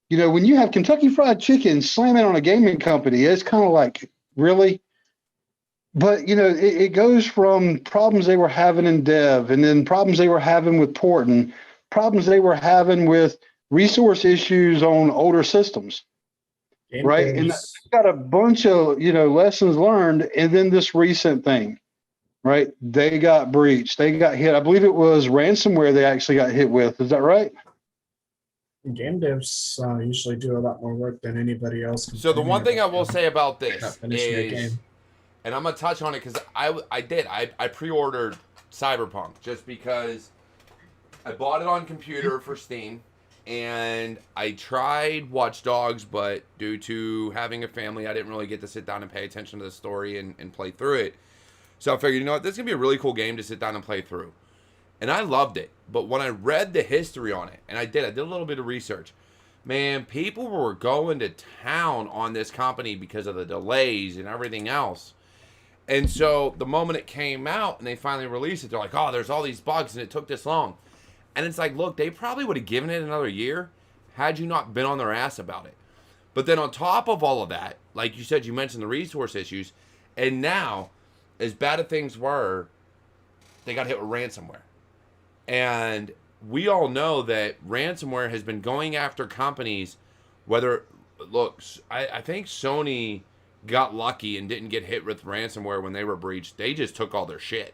You know, when you have Kentucky Fried Chicken slamming on a gaming company, it's kind of like, really? But, you know, it goes from problems they were having in dev, and then problems they were having with porting, problems they were having with resource issues on older systems, Game right? And devs, got a bunch of, you know, lessons learned. And then this recent thing, right? They got breached. They got hit. I believe it was ransomware they actually got hit with. Is that right? game devs usually do a lot more work than anybody else. So the one thing I will complaining say about about this not finishing a is, game. and I'm gonna touch on it because I pre-ordered Cyberpunk just because I bought it on computer for Steam, and I tried Watch Dogs, but due to having a family, I didn't really get to sit down and pay attention to the story and play through it. So I figured, you know what, this is gonna be a really cool game to sit down and play through. And I loved it. But when I read the history on it, and I did a little bit of research, man, people were going to town on this company because of the delays and everything else. And so the moment it came out and they finally released it, they're like, oh, there's all these bugs and it took this long. And it's like, look, they probably would have given it another year had you not been on their ass about it. But then on top of all of that, like you said, you mentioned the resource issues. And now, as bad as things were, they got hit with ransomware. And we all know that ransomware has been going after companies, whether, look, I think Sony got lucky and didn't get hit with ransomware when they were breached. They just took all their shit.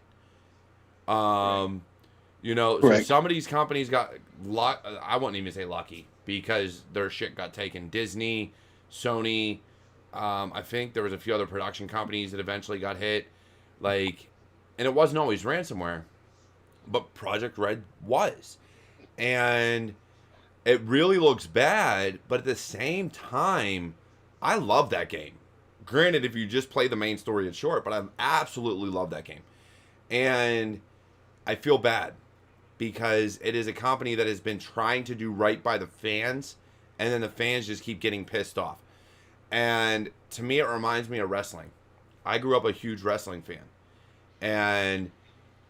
You know, so some of these companies got, I wouldn't even say lucky because their shit got taken. Disney, Sony, I think there was a few other production companies that eventually got hit. Like, and it wasn't always ransomware. But Project Red was. And it really looks bad, but at the same time, I love that game. Granted, if you just play the main story, it's short, but I absolutely love that game. And I feel bad because it is a company that has been trying to do right by the fans, and then the fans just keep getting pissed off. And to me, it reminds me of wrestling. I grew up a huge wrestling fan. And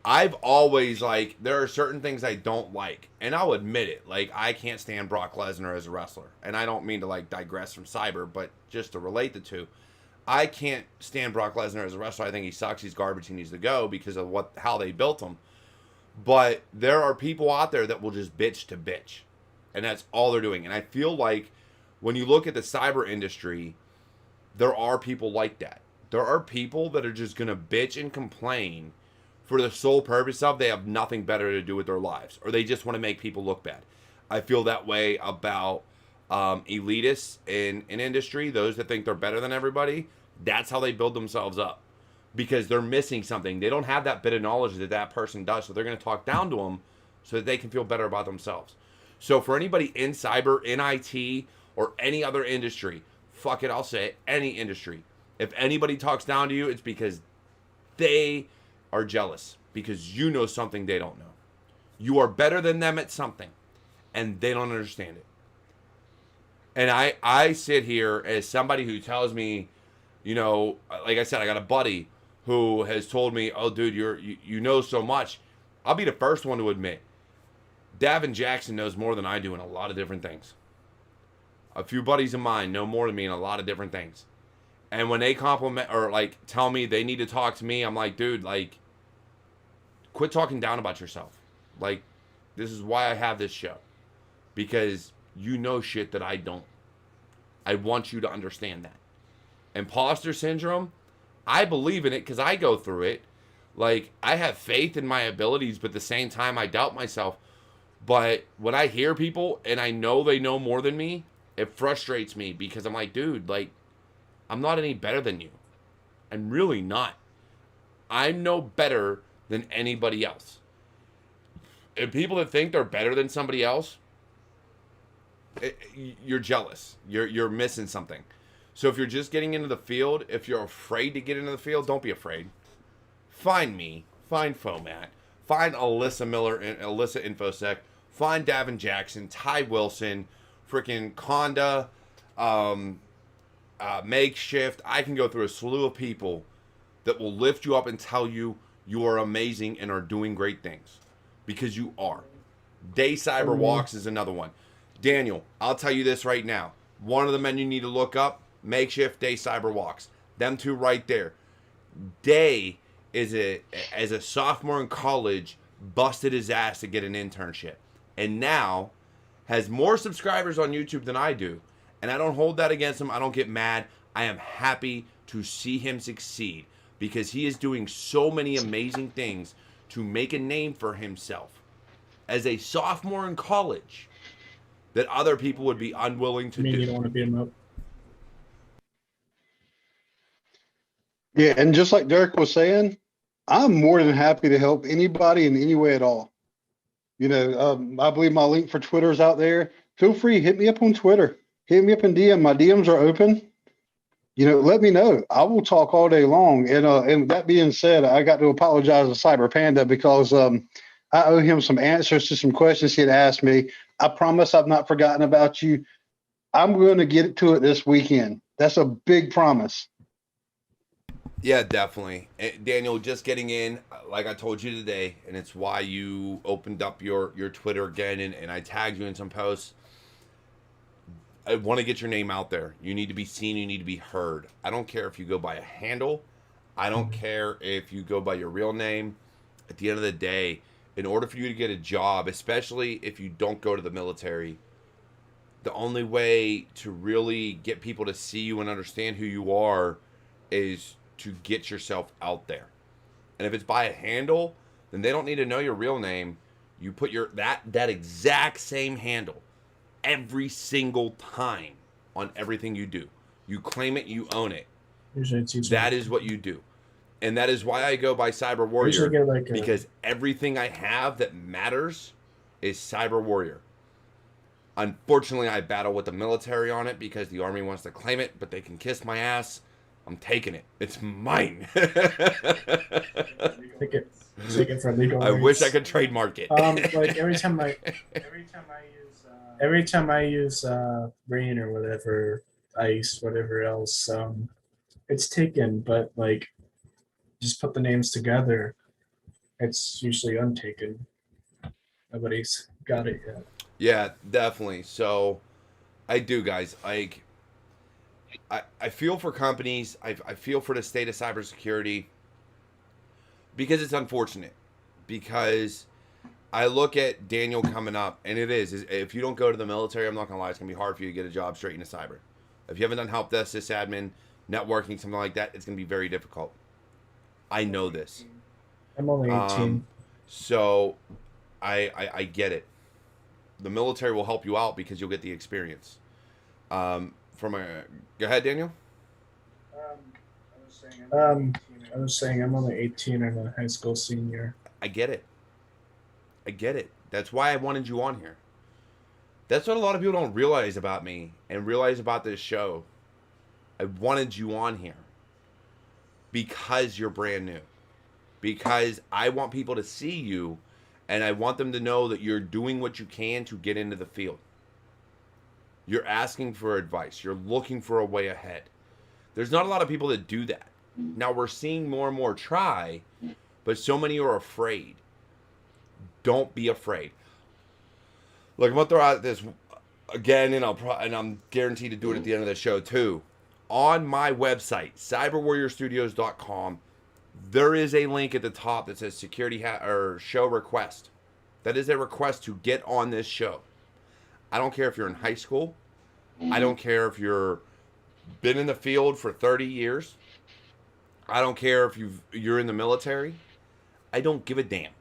I've always, like, there are certain things I don't like, and I'll admit it. Like, I can't stand Brock Lesnar as a wrestler, and I don't mean to, like, digress from cyber, but just to relate the two. I can't stand Brock Lesnar as a wrestler. I think he sucks. He's garbage. He needs to go because of how they built him. But there are people out there that will just bitch to bitch, and that's all they're doing. And I feel like when you look at the cyber industry, there are people like that. There are people that are just going to bitch and complain for the sole purpose of they have nothing better to do with their lives, or they just want to make people look bad. I feel that way about elitists in industry, those that think they're better than everybody. That's how they build themselves up because they're missing something. They don't have that bit of knowledge that that person does, so they're going to talk down to them so that they can feel better about themselves. So for anybody in cyber, in IT, or any other industry, fuck it, I'll say it, any industry. If anybody talks down to you, it's because they are jealous because you know something they don't know. You are better than them at something, and they don't understand it. And I sit here as somebody who tells me, you know, like I said, I got a buddy who has told me, oh, dude, you know so much. I'll be the first one to admit, Davin Jackson knows more than I do in a lot of different things. A few buddies of mine know more than me in a lot of different things. And when they compliment or like tell me they need to talk to me, I'm like, dude, like, quit talking down about yourself. Like, this is why I have this show. Because you know shit that I don't. I want you to understand that. Imposter syndrome, I believe in it because I go through it. Like, I have faith in my abilities, but at the same time, I doubt myself. But when I hear people and I know they know more than me, it frustrates me because I'm like, dude, like, I'm not any better than you. I'm really not. I'm no better than anybody else. And people that think they're better than somebody else, you're jealous. You're missing something. So if you're just getting into the field, if you're afraid to get into the field, don't be afraid. Find me. Find Foemat. find Alyssa Miller and Alyssa Infosec, find Davin Jackson, Ty Wilson, freaking Conda, Makeshift. I can go through a slew of people that will lift you up and tell you you are amazing and are doing great things, because you are. Day Cyber Walks is another one. Daniel, I'll tell you this right now. One of the men you need to look up, Makeshift, Day Cyber Walks. Them two right there. Day is as a sophomore in college, busted his ass to get an internship, and now has more subscribers on YouTube than I do. And I don't hold that against him. I don't get mad. I am happy to see him succeed, because he is doing so many amazing things to make a name for himself as a sophomore in college that other people would be unwilling to do. You don't want to beat him up. Yeah, and just like Derek was saying, I'm more than happy to help anybody in any way at all. You know, I believe my link for Twitter is out there. Feel free, hit me up on Twitter. Hit me up in DM. My DMs are open. You know, let me know. I will talk all day long. And that being said, I got to apologize to Cyber Panda because I owe him some answers to some questions he had asked me. I promise I've not forgotten about you. I'm going to get to it this weekend. That's a big promise. Yeah, definitely. Daniel, just getting in, like I told you today, and it's why you opened up your Twitter again, and I tagged you in some posts. I want to get your name out there. You need to be seen. You need to be heard. I don't care if you go by a handle. I don't care if you go by your real name. At the end of the day, in order for you to get a job, especially if you don't go to the military, the only way to really get people to see you and understand who you are is to get yourself out there. And if it's by a handle, then they don't need to know your real name. You put your that exact same handle every single time on everything you do. You claim it, you own it. That is what you do. And that is why I go by Cyber Warrior, because everything I have that matters is Cyber Warrior. Unfortunately, I battle with the military on it because the Army wants to claim it, but they can kiss my ass. I'm taking it. It's mine. Take it for legal I rights. wish I could trademark it. Like every time I use rain or whatever, ice, whatever else, it's taken. But like, just put the names together, it's usually untaken. Nobody's got it yet. Yeah, definitely. So, I do, guys. Like, I feel for companies. I feel for the state of cybersecurity, because it's unfortunate. Because I look at Daniel coming up, and it is if you don't go to the military, I'm not gonna lie, it's gonna be hard for you to get a job straight into cyber. If you haven't done help desk, sysadmin, networking, something like that, it's gonna be very difficult. I know this. I'm only 18. So I get it. The military will help you out because you'll get the experience. Go ahead, Daniel. I was saying I'm only 18. I'm a high school senior. I get it. That's why I wanted you on here. That's what a lot of people don't realize about me and realize about this show. I wanted you on here because you're brand new. Because I want people to see you, and I want them to know that you're doing what you can to get into the field. You're asking for advice. You're looking for a way ahead. There's not a lot of people that do that. Now, we're seeing more and more try, but so many are afraid. Don't be afraid. Look, I'm going to throw out this again, and I'm guaranteed to do it at the end of the show, too. On my website, CyberWarriorStudios.com, there is a link at the top that says security or show request. That is a request to get on this show. I don't care if you're in high school. I don't care if you're been in the field for 30 years. I don't care if you're in the military. I don't give a damn.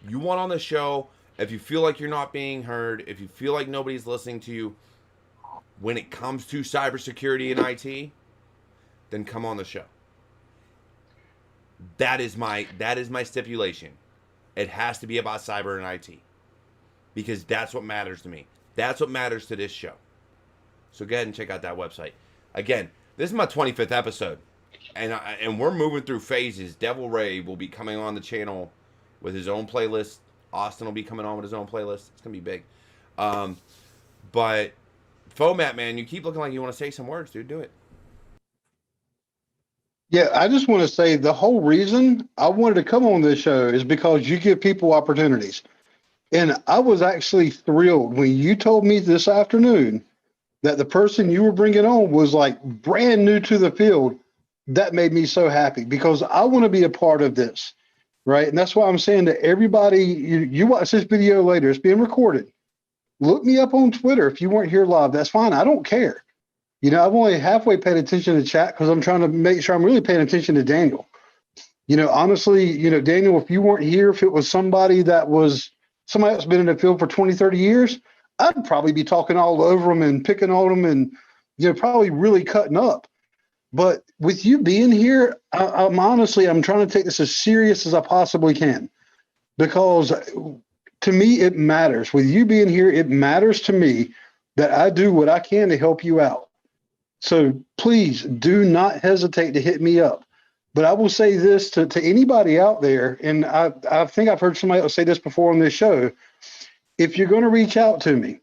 You want on the show, if you feel like you're not being heard, if you feel like nobody's listening to you, when it comes to cybersecurity and IT, then come on the show. That is my stipulation. It has to be about cyber and IT. Because that's what matters to me. That's what matters to this show. So go ahead and check out that website. Again, this is my 25th episode. And we're moving through phases. Devil Ray will be coming on the channel with his own playlist. Austin will be coming on with his own playlist. It's gonna be big. But Foemat, man, you keep looking like you want to say some words, dude. Do it. Yeah, I just want to say the whole reason I wanted to come on this show is because you give people opportunities. And I was actually thrilled when you told me this afternoon that the person you were bringing on was like brand new to the field. That made me so happy because I want to be a part of this, right? And that's why I'm saying to everybody, you watch this video later, it's being recorded. Look me up on Twitter. If you weren't here live, that's fine. I don't care. You know, I've only halfway paid attention to chat because I'm trying to make sure I'm really paying attention to Daniel. You know, honestly, you know, Daniel, if you weren't here, if it was somebody that's been in the field for 20, 30 years, I'd probably be talking all over them and picking on them and, you know, probably really cutting up. But with you being here, I'm trying to take this as serious as I possibly can because to me, it matters. With you being here, it matters to me that I do what I can to help you out. So please do not hesitate to hit me up. But I will say this to anybody out there, and I think I've heard somebody else say this before on this show. If you're going to reach out to me,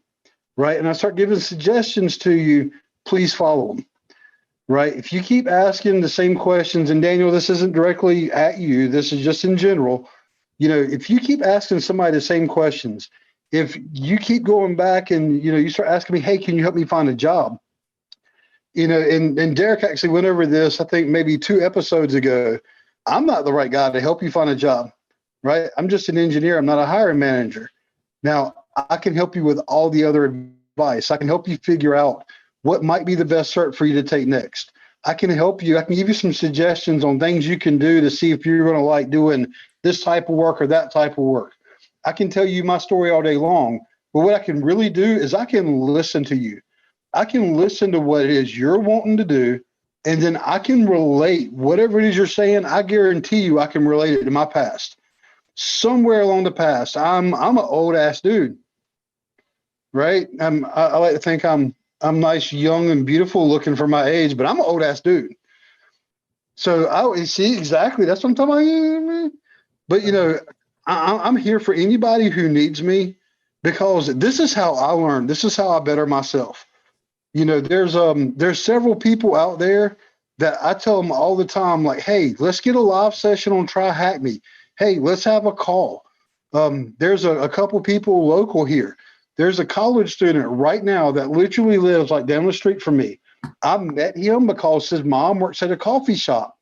right, and I start giving suggestions to you, please follow them, right? If you keep asking the same questions, and Daniel, this isn't directly at you, this is just in general, you know, if you keep asking somebody the same questions, if you keep going back and, you know, you start asking me, hey, can you help me find a job? You know, and Derek actually went over this, I think maybe 2 episodes ago. I'm not the right guy to help you find a job, right? I'm just an engineer. I'm not a hiring manager. Now, I can help you with all the other advice. I can help you figure out what might be the best cert for you to take next. I can help you. I can give you some suggestions on things you can do to see if you're going to like doing this type of work or that type of work. I can tell you my story all day long, but what I can really do is I can listen to you. I can listen to what it is you're wanting to do, and then I can relate whatever it is you're saying. I guarantee you I can relate it to my past. Somewhere along the past, I'm an old ass dude, right? I like to think I'm nice, young, and beautiful looking for my age, but I'm an old ass dude. So I see exactly that's what I'm talking about. But you know, I'm here for anybody who needs me because this is how I learn. This is how I better myself. You know, there's several people out there that I tell them all the time, like, hey, let's get a live session on Try Hack Me. Hey, let's have a call. There's a couple people local here. There's a college student right now that literally lives like down the street from me. I met him because his mom works at a coffee shop.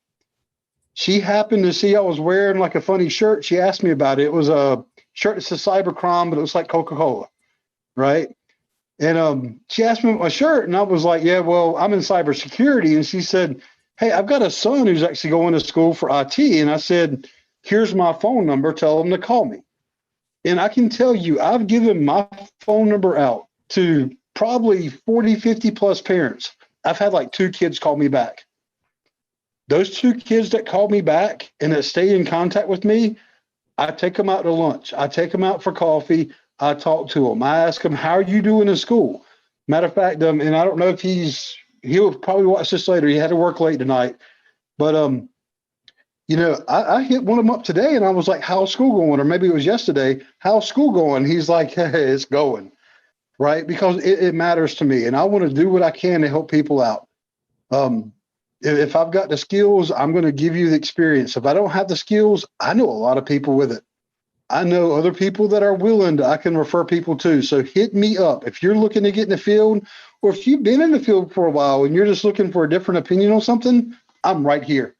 She happened to see I was wearing like a funny shirt. She asked me about it. It was a shirt that says cybercrime, but it was like Coca-Cola, right? And she asked me about my shirt, and I was like, yeah, well, I'm in cybersecurity. And she said, hey, I've got a son who's actually going to school for IT. And I said, here's my phone number. Tell him to call me. And I can tell you, I've given my phone number out to probably 40, 50 plus parents. I've had like 2 kids call me back. Those 2 kids that called me back and that stay in contact with me, I take them out to lunch. I take them out for coffee. I talk to him. I ask him, how are you doing in school? Matter of fact, and I don't know if he'll probably watch this later. He had to work late tonight. But, you know, I hit one of them up today and I was like, how's school going? Or maybe it was yesterday. How's school going? He's like, hey, it's going. Right? Because it matters to me. And I want to do what I can to help people out. If I've got the skills, I'm going to give you the experience. If I don't have the skills, I know a lot of people with it. I know other people that are willing I can refer people to. So hit me up. If you're looking to get in the field, or if you've been in the field for a while and you're just looking for a different opinion on something, I'm right here.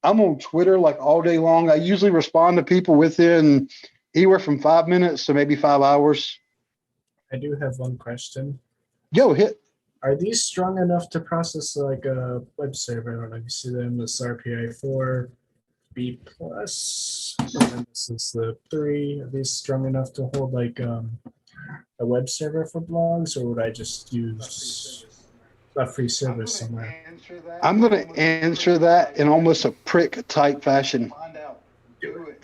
I'm on Twitter like all day long. I usually respond to people within anywhere from 5 minutes to maybe 5 hours. I do have one question. Yo, hit. Are these strong enough to process like a web server? I don't know if you see them, this RPI 4, B+, and then this is the 3. Are these strong enough to hold like a web server for blogs, or would I just use a free service somewhere? I'm going to answer that in almost a prick type fashion.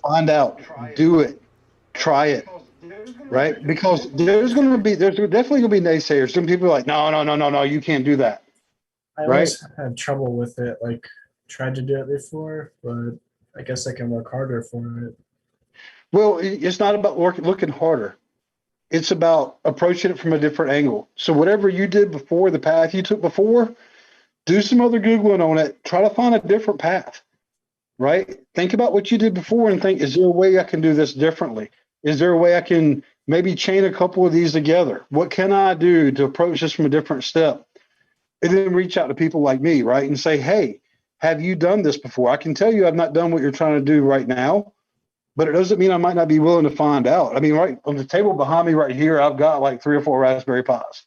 Find out. Do it. Try it. Right? Because there's definitely going to be naysayers. Some people are like, no, you can't do that. I always had trouble with it. Like, tried to do it before, but I guess I can work harder for it. Well, it's not about looking harder. It's about approaching it from a different angle. So whatever you did before, the path you took before, do some other Googling on it. Try to find a different path, right? Think about what you did before and think, is there a way I can do this differently? Is there a way I can maybe chain a couple of these together? What can I do to approach this from a different step? And then reach out to people like me, right? And say, hey, have you done this before? I can tell you I've not done what you're trying to do right now, but it doesn't mean I might not be willing to find out. I mean, right on the table behind me right here, I've got like 3 or 4 Raspberry Pis.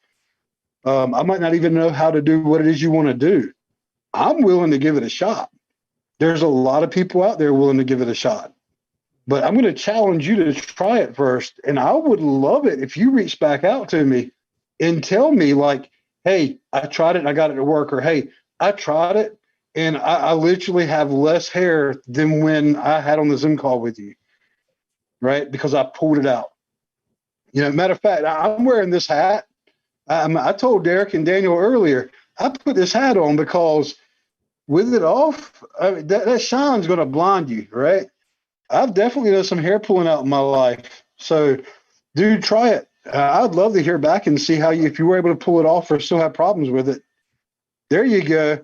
I might not even know how to do what it is you want to do. I'm willing to give it a shot. There's a lot of people out there willing to give it a shot, but I'm going to challenge you to try it first. And I would love it if you reach back out to me and tell me like, hey, I tried it and I got it to work, or hey, I tried it and I literally have less hair than when I had on the Zoom call with you, right? Because I pulled it out. Matter of fact, I'm wearing this hat. I told Derek and Daniel earlier, I put this hat on because with it off, that shine's going to blind you, right? I've definitely done some hair pulling out in my life. So, dude, try it. I'd love to hear back and see if you were able to pull it off or still have problems with it. There you go.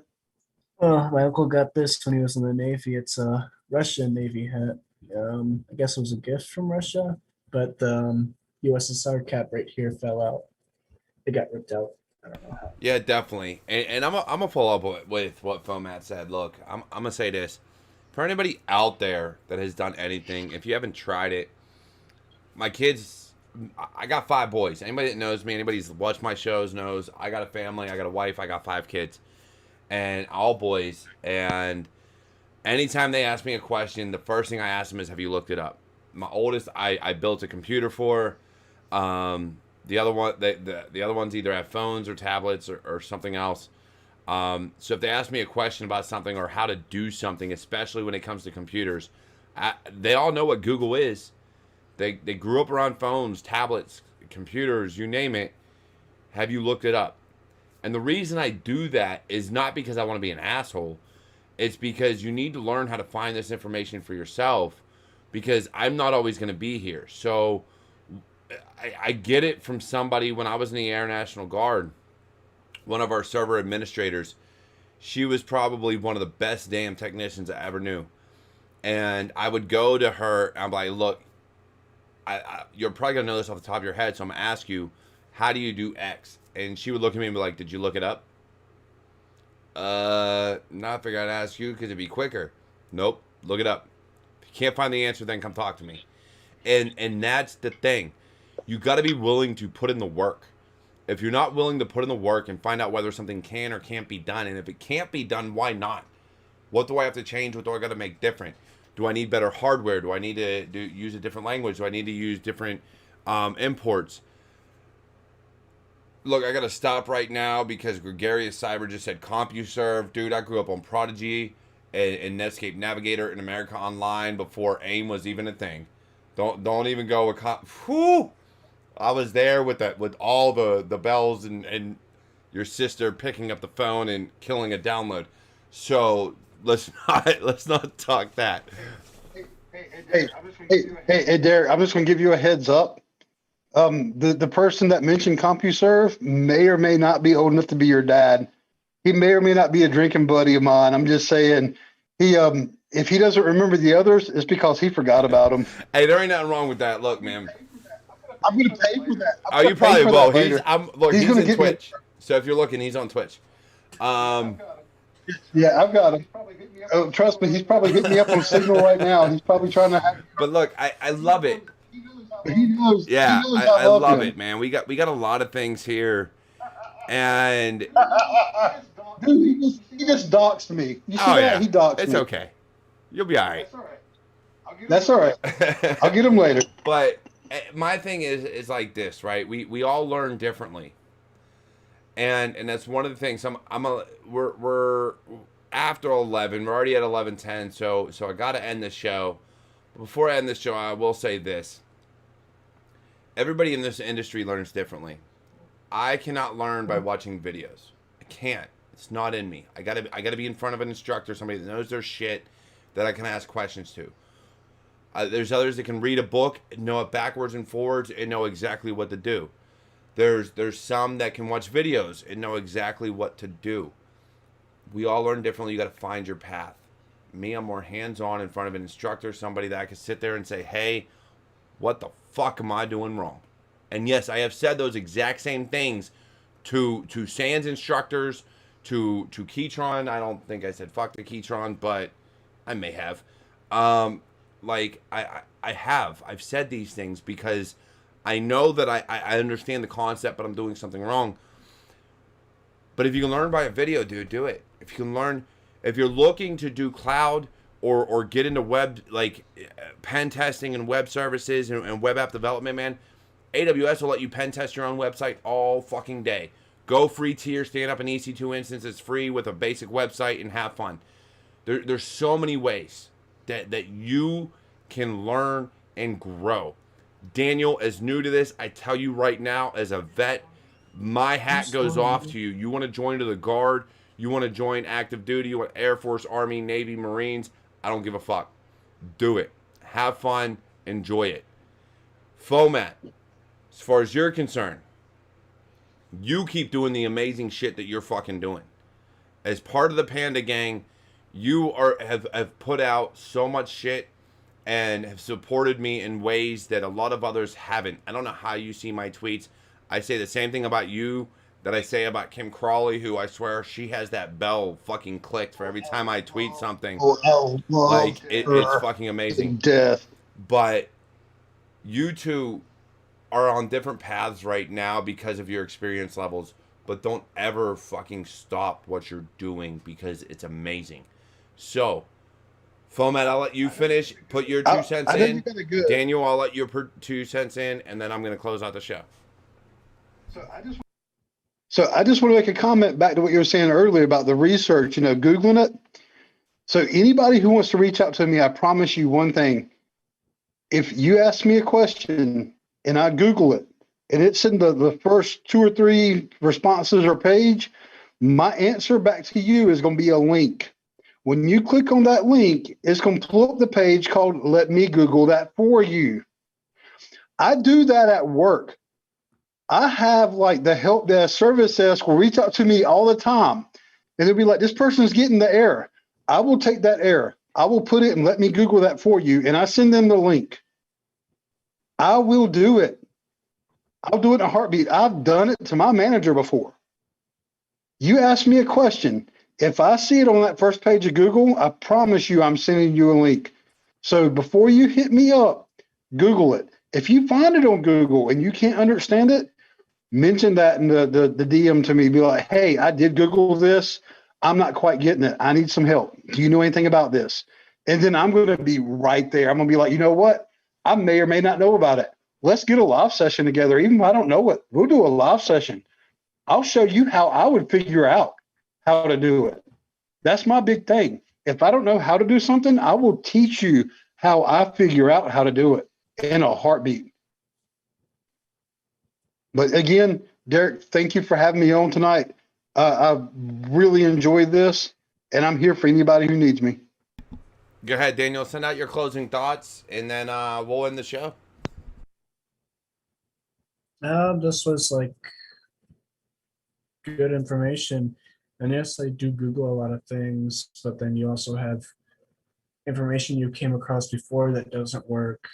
My uncle got this when he was in the Navy. It's a Russian Navy hat. I guess it was a gift from Russia, but the USSR cap right here fell out. It got ripped out. I don't know how. Yeah, definitely. And I'm gonna follow up with what Foemat said. Look, I'm gonna say this for anybody out there that has done anything. If you haven't tried it, my kids. I got 5 boys. Anybody that knows me, anybody who's watched my shows knows I got a family. I got a wife. I got 5 kids, and all boys. And anytime they ask me a question, the first thing I ask them is, "Have you looked it up?" My oldest, I built a computer for. The other one, the other ones either have phones or tablets or something else. So if they ask me a question about something or how to do something, especially when it comes to computers, they all know what Google is. They grew up around phones, tablets, computers, you name it. Have you looked it up? And the reason I do that is not because I want to be an asshole. It's because you need to learn how to find this information for yourself, because I'm not always going to be here. So I get it from somebody. When I was in the Air National Guard, one of our server administrators, she was probably one of the best damn technicians I ever knew. And I would go to her and I'm like, look, you're probably going to know this off the top of your head, so I'm going to ask you, how do you do X? And she would look at me and be like, did you look it up? No, I figured I'd ask you because it'd be quicker. Nope, look it up. If you can't find the answer, then come talk to me. And that's the thing. You got to be willing to put in the work. If you're not willing to put in the work and find out whether something can or can't be done, and if it can't be done, why not? What do I have to change? What do I got to make different? Do I need better hardware? Do I need to use a different language? Do I need to use different imports? Look, I got to stop right now because Gregarious Cyber just said CompuServe. Dude, I grew up on Prodigy and Netscape Navigator and America Online before AIM was even a thing. Don't even go with Whew! I was there with all the bells and your sister picking up the phone and killing a download. So let's not talk that. Hey, Derek, I'm just going to give you a heads up. The person that mentioned CompuServe may or may not be old enough to be your dad. He may or may not be a drinking buddy of mine. I'm just saying, if he doesn't remember the others, it's because he forgot about them. Hey, there ain't nothing wrong with that. Look, man. I'm going to pay for that. Oh, you probably will. He's in Twitch. Me. So if you're looking, he's on Twitch. Yeah, I've got him. Oh, trust me, he's probably hitting me up on Signal right now. He's probably trying to have. But look, I love it. He knows. Yeah, he knows I love him. it, man. We got a lot of things here, and dude, he just doxed me. You see that? Yeah. He doxed me. It's okay. You'll be all right. That's all right. I'll get him later. But my thing is like this, right? We all learn differently, and that's one of the things. We're after 11. We're already at 11:10. So I got to end the show. Before I end this show, I will say this. Everybody in this industry learns differently. I cannot learn by watching videos. I can't. It's not in me. I gotta be in front of an instructor, somebody that knows their shit, that I can ask questions to. There's others that can read a book, know it backwards and forwards, and know exactly what to do. There's some that can watch videos and know exactly what to do. We all learn differently. You got to find your path. Me, I'm more hands-on in front of an instructor, somebody that I can sit there and say, hey, what the fuck am I doing wrong? And yes, I have said those exact same things to Sans instructors, to Keytron. I don't think I said fuck to Keytron, but I may have. Like I've said these things because I know that I understand the concept, but I'm doing something wrong. But if you can learn by a video, dude, do it. If you can learn, if you're looking to do cloud or get into web, like pen testing and web services and web app development, man, AWS will let you pen test your own website all fucking day. Go free tier, stand up an EC2 instance. It's free with a basic website and have fun. There's so many ways that you can learn and grow. Daniel is new to this. I tell you right now, as a vet, my hat goes off to you. You want to join to the Guard, you want to join active duty, you want Air Force, Army, Navy, Marines, I don't give a fuck. Do it. Have fun. Enjoy it. Foemat, as far as you're concerned, you keep doing the amazing shit that you're fucking doing. As part of the Panda gang, you have put out so much shit and have supported me in ways that a lot of others haven't. I don't know how you see my tweets. I say the same thing about you that I say about Kim Crawley, who I swear she has that bell fucking clicked for every time I tweet something. Like, it's fucking amazing. Death. But you two are on different paths right now because of your experience levels. But don't ever fucking stop what you're doing because it's amazing. So, Foemat, I'll let you finish. Put your 2 cents in. Daniel, I'll let your 2 cents in, and then I'm going to close out the show. So I just want to make a comment back to what you were saying earlier about the research, Googling it. So anybody who wants to reach out to me, I promise you one thing. If you ask me a question and I Google it, and it's in the first 2 or 3 responses or page, my answer back to you is going to be a link. When you click on that link, it's going to pull up the page called Let Me Google That For You. I do that at work. I have like the help desk, service desk will reach out to me all the time. And they'll be like, this person's getting the error. I will take that error. I will put it and Let Me Google That For You. And I send them the link. I will do it. I'll do it in a heartbeat. I've done it to my manager before. You ask me a question. If I see it on that first page of Google, I promise you I'm sending you a link. So before you hit me up, Google it. If you find it on Google and you can't understand it, mention that in the DM to me. Be like, hey, I did Google this. I'm not quite getting it. I need some help. Do you know anything about this? And then I'm going to be right there. I'm going to be like, you know what? I may or may not know about it. Let's get a live session together. Even if I don't know it, we'll do a live session. I'll show you how I would figure out how to do it. That's my big thing. If I don't know how to do something, I will teach you how I figure out how to do it in a heartbeat. But again, Derek, thank you for having me on tonight. I really enjoyed this, and I'm here for anybody who needs me. Go ahead, Daniel. Send out your closing thoughts, and then we'll end the show. This was like good information. And yes, I do Google a lot of things, but then you also have information you came across before that doesn't work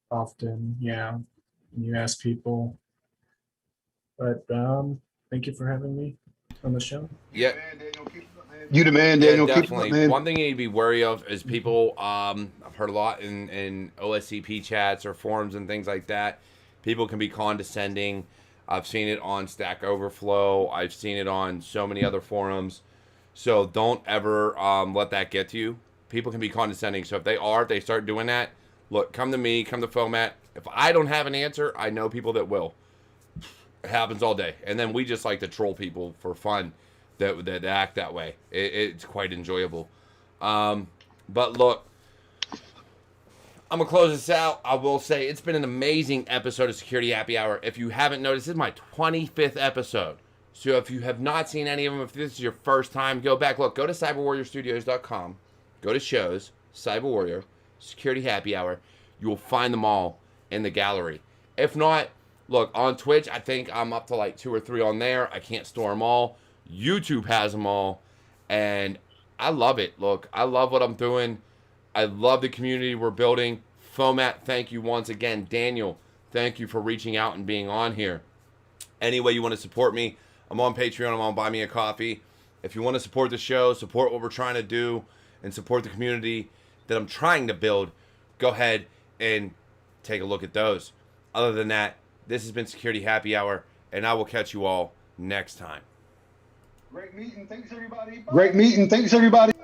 often. Yeah, and you ask people. But thank you for having me on the show. Yeah. You the man, Daniel. Yeah, definitely. Keep it, man. One thing you need to be wary of is people, I've heard a lot in OSCP chats or forums and things like that. People can be condescending. I've seen it on Stack Overflow. I've seen it on so many other forums. So don't ever let that get to you. People can be condescending. So if they start doing that, look, come to me, come to Foemat. If I don't have an answer, I know people that will. It happens all day. And then we just like to troll people for fun that act that way. It's quite enjoyable. But look, I'm going to close this out. I will say it's been an amazing episode of Security Happy Hour. If you haven't noticed, this is my 25th episode. So if you have not seen any of them, if this is your first time, go back. Look, go to CyberWarriorStudios.com. Go to shows, Cyber Warrior. Security Happy Hour. You will find them all in the gallery. If not, look, on Twitch, I think I'm up to like 2 or 3 on there. I can't store them all. YouTube has them all. And I love it. Look, I love what I'm doing. I love the community we're building. Foemat, thank you once again. Daniel, thank you for reaching out and being on here. Any way you want to support me, I'm on Patreon. I'm on Buy Me a Coffee. If you want to support the show, support what we're trying to do, and support the community that I'm trying to build, go ahead and take a look at those. Other than that, this has been Security Happy Hour, and I will catch you all next time. Great meeting. Thanks, everybody. Bye. Great meeting. Thanks, everybody.